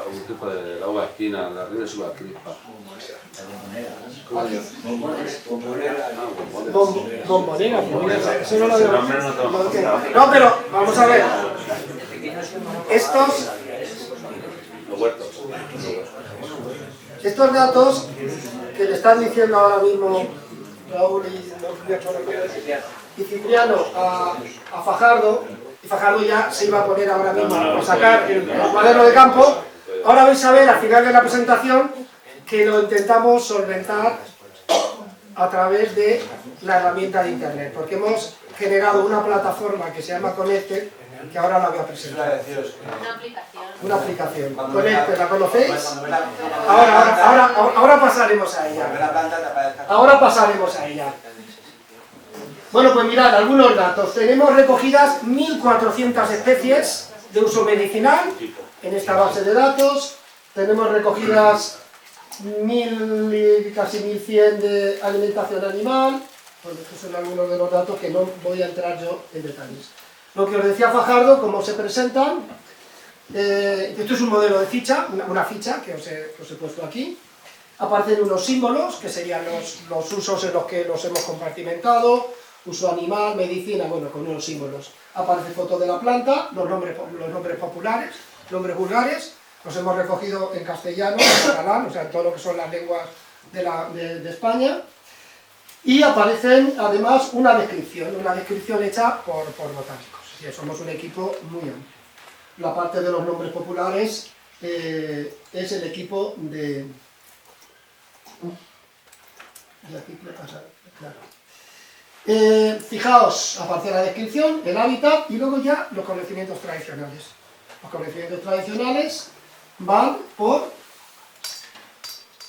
un tipo de la uva espina, la ribes uva crispa. Bombonera, pues eso no lo Ese veo. nombre no te lo No, pero vamos a ver. Estos datos que le están diciendo ahora mismo Raúl y Cipriano a Fajardo, y Fajardo ya se iba a poner ahora mismo a sacar el cuaderno de campo, ahora vais a ver al final de la presentación que lo intentamos solventar a través de la herramienta de internet, porque hemos generado una plataforma que se llama Connected, que ahora la voy a presentar. Una aplicación. Connected, ¿la conocéis? Ahora pasaremos a ella. Ahora pasaremos a ella. Bueno, pues mirad, algunos datos. Tenemos recogidas 1400 especies de uso medicinal en esta base de datos. Tenemos recogidas 1000 y casi 1100 de alimentación animal. Bueno, estos son algunos de los datos que no voy a entrar yo en detalles. Lo que os decía Fajardo, cómo se presentan. Esto es un modelo de ficha, una ficha que os he puesto aquí. Aparecen unos símbolos, que serían los usos en los que los hemos compartimentado, uso animal, medicina, bueno, con unos símbolos. Aparece foto de la planta, los nombres populares, nombres vulgares, los hemos recogido en castellano, en catalán, o sea, en todo lo que son las lenguas de España. Y aparecen además una descripción hecha por botánicos. Sí, somos un equipo muy amplio. La parte de los nombres populares es el equipo de... Y aquí pasa, claro. Fijaos, aparece la descripción, el hábitat y luego ya los conocimientos tradicionales. Los conocimientos tradicionales van por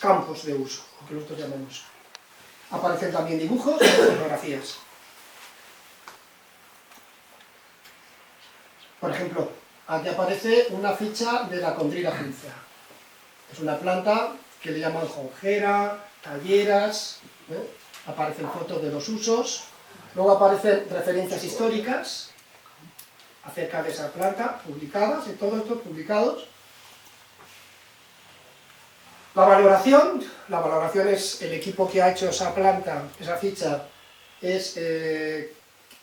campos de uso, lo que nosotros llamamos. Aparecen también dibujos y fotografías. Por ejemplo, aquí aparece una ficha de la Condrila gilfea. Es una planta que le llaman jonjera, talleras, aparecen fotos de los usos, luego aparecen referencias históricas acerca de esa planta, publicadas, y todos estos publicados. La valoración es el equipo que ha hecho esa planta, esa ficha, es el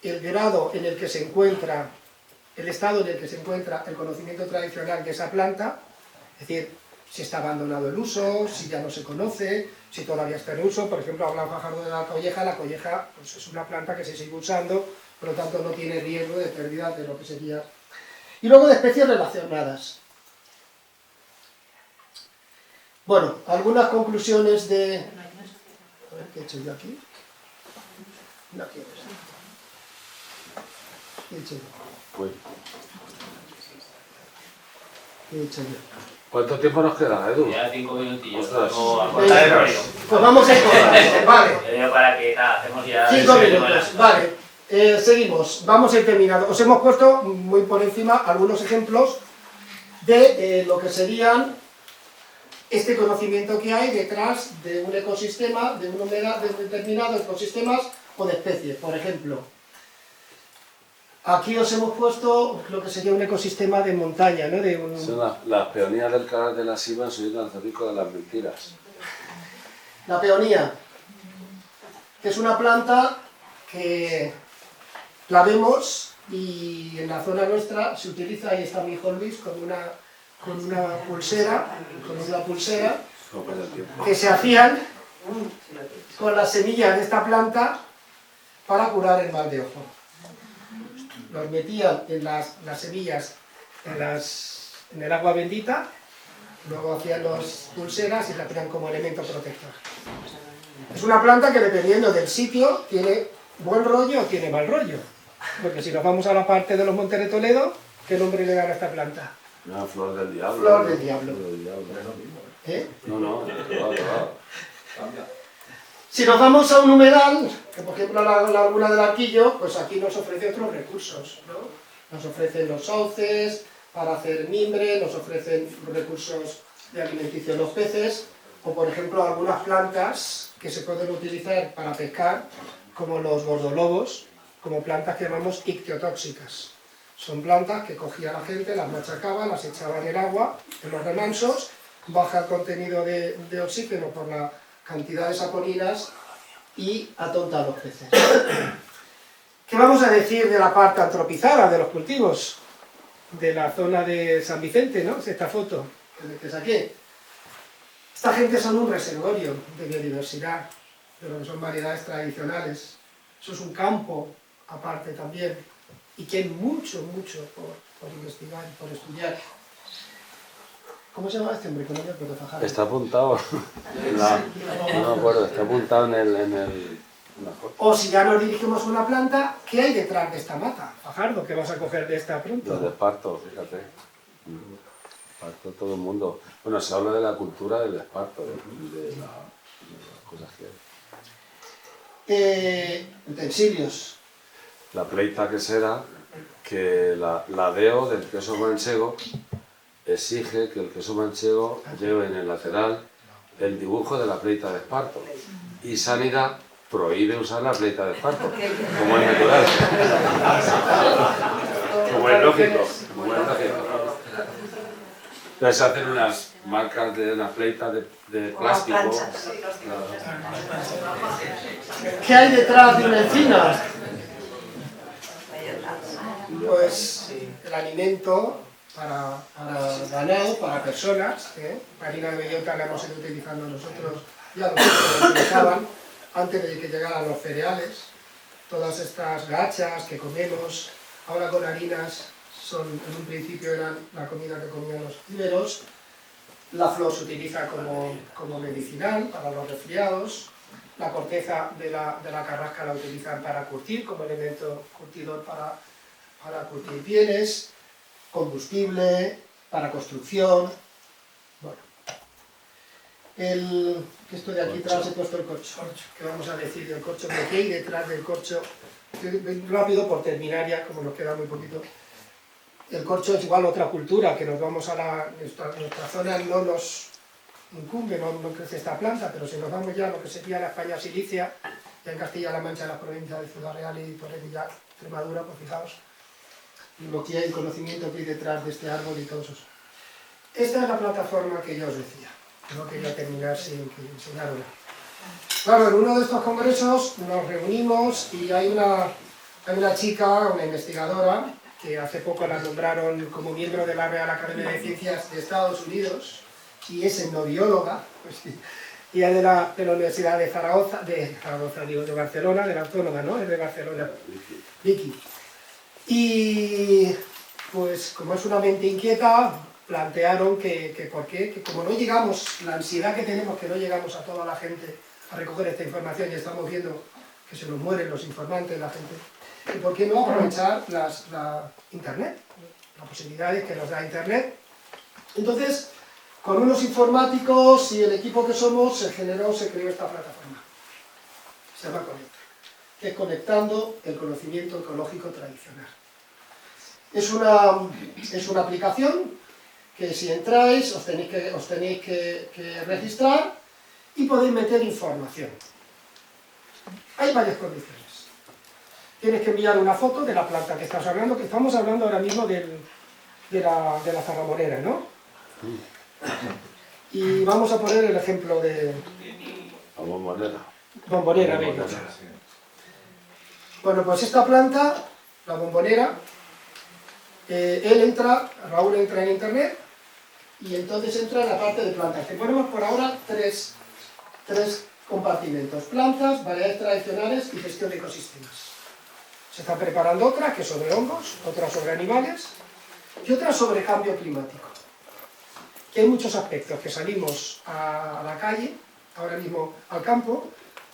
grado en el que se encuentra, el estado en el que se encuentra el conocimiento tradicional de esa planta, es decir, si está abandonado el uso, si ya no se conoce, si todavía está en uso. Por ejemplo, habla Fajardo de la colleja pues es una planta que se sigue usando, por lo tanto no tiene riesgo de pérdida de lo que sería. Y luego de especies relacionadas. Bueno, algunas conclusiones de... A ver, ¿qué he hecho yo aquí? No quiero eso. ¿Qué he hecho yo? ¿Qué he hecho yo? ¿Cuánto tiempo nos queda, Edu? Ya 5 minutillos. Ostras. Pues vamos a ir por vale. Yo digo para que hacemos ya... 5 minutos, vale. Seguimos, vamos a ir terminando. Os hemos puesto muy por encima algunos ejemplos de lo que serían este conocimiento que hay detrás de un ecosistema, de determinados ecosistemas o de especies. Por ejemplo, aquí os hemos puesto lo que sería un ecosistema de montaña, ¿no? Son las peonías del canal de la Siva subiendo al cerrico de las mentiras. La peonía, que es una planta que la vemos y en la zona nuestra se utiliza, ahí está mi hijo Luis, con una pulsera que se hacían con las semillas de esta planta para curar el mal de ojo. Los metían en las semillas en el agua bendita, luego hacían las pulseras y la tenían como elemento protector. Es una planta que dependiendo del sitio tiene buen rollo o tiene mal rollo. Porque si nos vamos a la parte de los Montes de Toledo, ¿qué nombre le dan a esta planta? No, flor del diablo. Flor del diablo. ¿Eh? No. Si nos vamos a un humedal, que por ejemplo la laguna del Arquillo, pues aquí nos ofrece otros recursos, ¿no? Nos ofrecen los sauces para hacer mimbre, nos ofrecen recursos de alimenticio de los peces, o por ejemplo algunas plantas que se pueden utilizar para pescar, como los gordolobos, como plantas que llamamos ictiotóxicas. Son plantas que cogía la gente, las machacaba, las echaba en el agua, en los remansos, baja el contenido de oxígeno por la cantidad de saponinas y atonta a los peces. ¿Qué vamos a decir de la parte antropizada de los cultivos? De la zona de San Vicente, ¿no? Es esta foto que saqué. Esta gente son un reservorio de biodiversidad, de lo que son variedades tradicionales. Eso es un campo aparte también, y que hay mucho por investigar y por estudiar. ¿Cómo se llama este hombre? Que no me acuerdo, Fajardo. Está apuntado. No me acuerdo, está apuntado en el... O si ya nos dirigimos a una planta, ¿qué hay detrás de esta mata? Fajardo, ¿qué vas a coger de esta pronto? Los de esparto, fíjate. Esparto todo el mundo. Bueno, se habla de la cultura del esparto, de las cosas que hay. Utensilios. La pleita quesera, que la DEO del queso manchego exige que el queso manchego lleve en el lateral el dibujo de la pleita de esparto. Y Sanidad prohíbe usar la pleita de esparto, como es natural. Como es lógico. Entonces hacen unas marcas de una pleita de plástico. ¿Qué hay detrás de una encina? Pues el alimento para ganado, para personas, la harina de bellota la hemos ido utilizando nosotros, ya lo utilizaban antes de que llegaran los cereales. Todas estas gachas que comemos, ahora con harinas, en un principio eran la comida que comían los iberos. La flor se utiliza como medicinal para los resfriados. La corteza de la carrasca la utilizan para curtir, como elemento curtidor para curtir pieles, combustible, para construcción. Bueno, esto de aquí atrás he puesto el corcho. ¿Qué vamos a decir del corcho? ¿Qué hay detrás del corcho? Rápido por terminar ya, como nos queda muy poquito. El corcho es igual otra cultura, que nos vamos a nuestra zona no nos incumbe, no crece esta planta, pero si nos vamos ya a lo que sería la España silicia, ya en Castilla-La Mancha, en la provincia de Ciudad Real y por ahí ya Extremadura, pues fijaos lo que hay, el conocimiento que hay detrás de este árbol y todo eso. Esta es la plataforma que yo os decía. No quería terminar sin enseñar una. Claro, en uno de estos congresos nos reunimos y hay una chica, una investigadora, que hace poco la nombraron como miembro de la Real Academia de Ciencias de Estados Unidos, y es etnobióloga, pues sí, y es de la Universidad de Zaragoza, de Barcelona, de la Autónoma, ¿no? Es de Barcelona, Vicky. Y pues como es una mente inquieta, plantearon que por qué, que como no llegamos, la ansiedad que tenemos, que no llegamos a toda la gente a recoger esta información y estamos viendo que se nos mueren los informantes, la gente, y por qué no aprovechar la Internet, las posibilidades que nos da Internet. Entonces, con unos informáticos y el equipo que somos, se creó esta plataforma. Se llama Conecta, que es conectando el conocimiento ecológico tradicional. Es una aplicación que si entráis os tenéis que registrar y podéis meter información. Hay varias condiciones. Tienes que enviar una foto de la planta que estás hablando, que estamos hablando ahora mismo de la zarzamorera, ¿no? Y vamos a poner el ejemplo de... La bombonera. Bombonera, venga. Bueno, pues esta planta, la bombonera, Raúl entra en internet y entonces entra en la parte de plantas. Te ponemos por ahora tres compartimentos: plantas, variedades tradicionales y gestión de ecosistemas. Se está preparando otra, que es sobre hongos, otra sobre animales y otra sobre cambio climático. Que hay muchos aspectos que salimos a la calle, ahora mismo al campo,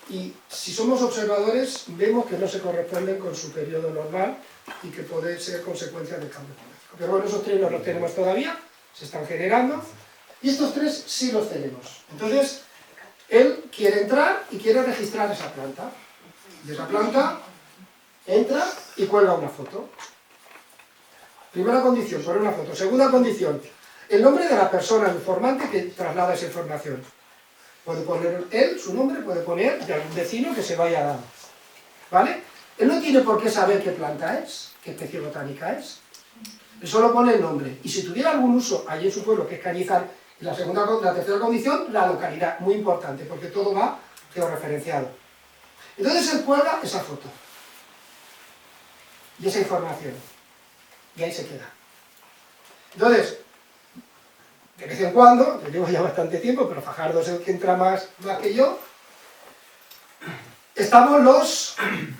y si somos observadores vemos que no se corresponden con su periodo normal y que puede ser consecuencia del cambio climático. Pero bueno, esos tres no los tenemos todavía, se están generando, y estos tres sí los tenemos. Entonces, él quiere entrar y quiere registrar esa planta. De esa planta entra y cuelga una foto. Primera condición, poner una foto. Segunda condición, el nombre de la persona, el informante que traslada esa información. Puede poner él, su nombre, puede poner de algún vecino que se vaya dando. ¿Vale? Él no tiene por qué saber qué planta es, qué especie botánica es. Él solo pone el nombre. Y si tuviera algún uso allí en su pueblo, que es Cañizar, y la tercera condición, la localidad, muy importante, porque todo va georreferenciado. Entonces él cuelga esa foto y esa información. Y ahí se queda. Entonces, de vez en cuando, le llevo ya bastante tiempo, pero Fajardo es el que entra más que yo, estamos los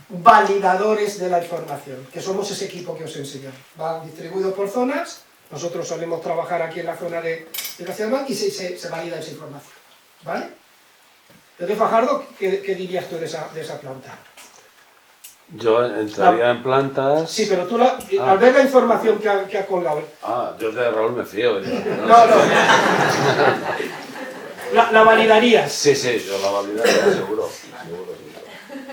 validadores de la información, que somos ese equipo que os enseño. Va distribuido por zonas, nosotros solemos trabajar aquí en la zona de la ciudad y se valida esa información. ¿Vale? Entonces, Fajardo, ¿qué dirías tú de esa planta? Yo entraría en plantas... Sí, pero tú al ver la información que ha colgado... yo de Raúl me fío. No. ¿La validarías? Sí, yo la validaría, seguro.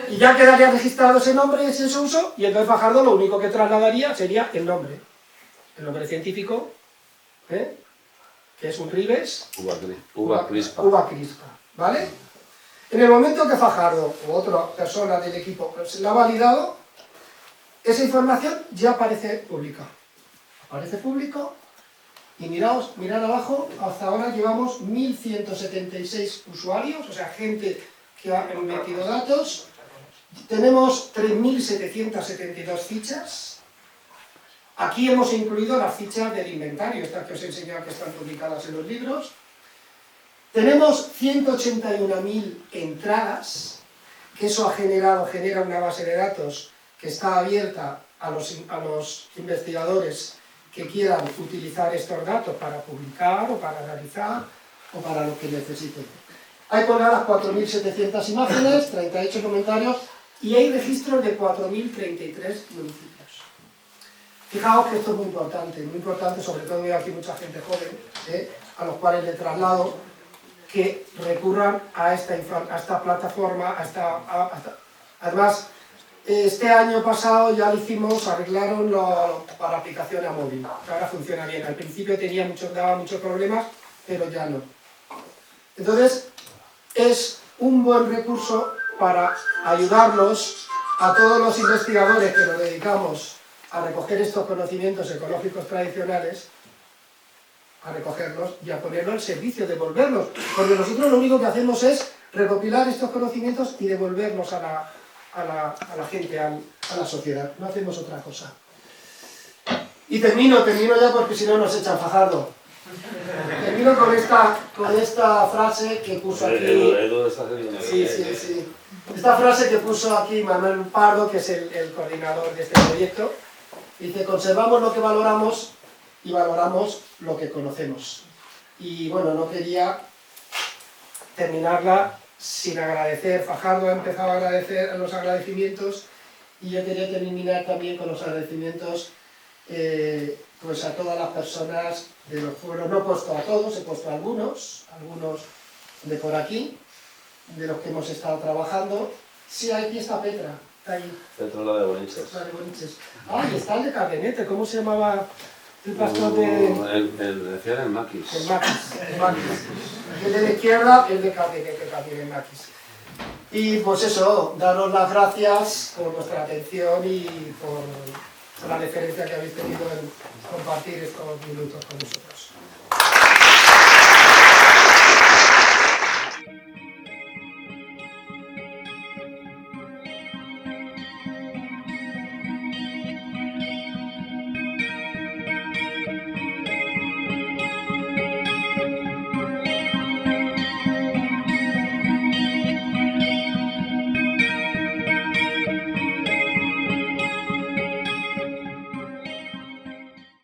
Y ya quedaría registrado ese nombre y ese uso, y entonces Fajardo lo único que trasladaría sería el nombre científico, que es un ribes, uva crispa. Uva crispa, ¿vale? En el momento que Fajardo o otra persona del equipo la ha validado, esa información ya aparece pública. Aparece público y mirad abajo, hasta ahora llevamos 1176 usuarios, o sea, gente que ha metido datos. Tenemos 3772 fichas. Aquí hemos incluido las fichas del inventario, estas que os he enseñado que están publicadas en los libros. Tenemos 181.000 entradas, que eso genera una base de datos que está abierta a los investigadores que quieran utilizar estos datos para publicar o para analizar o para lo que necesiten. Hay colgadas 4.700 imágenes, 38 comentarios y hay registros de 4.033 municipios. Fijaos que esto es muy importante, sobre todo veo aquí mucha gente joven, a los cuales le traslado que recurran a esta plataforma, además, este año pasado ya lo hicimos, arreglaron para aplicación a móvil, que ahora funciona bien. Al principio daba muchos problemas, pero ya no. Entonces, es un buen recurso para ayudarnos a todos los investigadores que nos dedicamos a recoger estos conocimientos ecológicos tradicionales, a recogerlos y a ponerlos al servicio, devolverlos, porque nosotros lo único que hacemos es recopilar estos conocimientos y devolverlos a la gente, a la sociedad, no hacemos otra cosa. Y termino ya porque si no nos echan Fajardo. Termino con esta frase que puso aquí. Sí. Esta frase que puso aquí Manuel Pardo, que es el coordinador de este proyecto. Dice: conservamos lo que valoramos y valoramos lo que conocemos. Y bueno, no quería terminarla sin agradecer. Fajardo ha empezado a agradecer los agradecimientos y yo quería terminar también con los agradecimientos pues a todas las personas de los pueblos. No he puesto a todos, he puesto a algunos de por aquí, de los que hemos estado trabajando. Sí, aquí está Petra, está ahí. Petra, la de Boniches. La de Boniches. Ah, y está el de Cardenete, ¿cómo se llamaba el pastor de...? Decían el Maquis. El Maquis. El de la izquierda, el de Cardenete también, el Maquis. Y pues eso, daros las gracias por vuestra atención y por la deferencia que habéis tenido en compartir estos minutos con nosotros.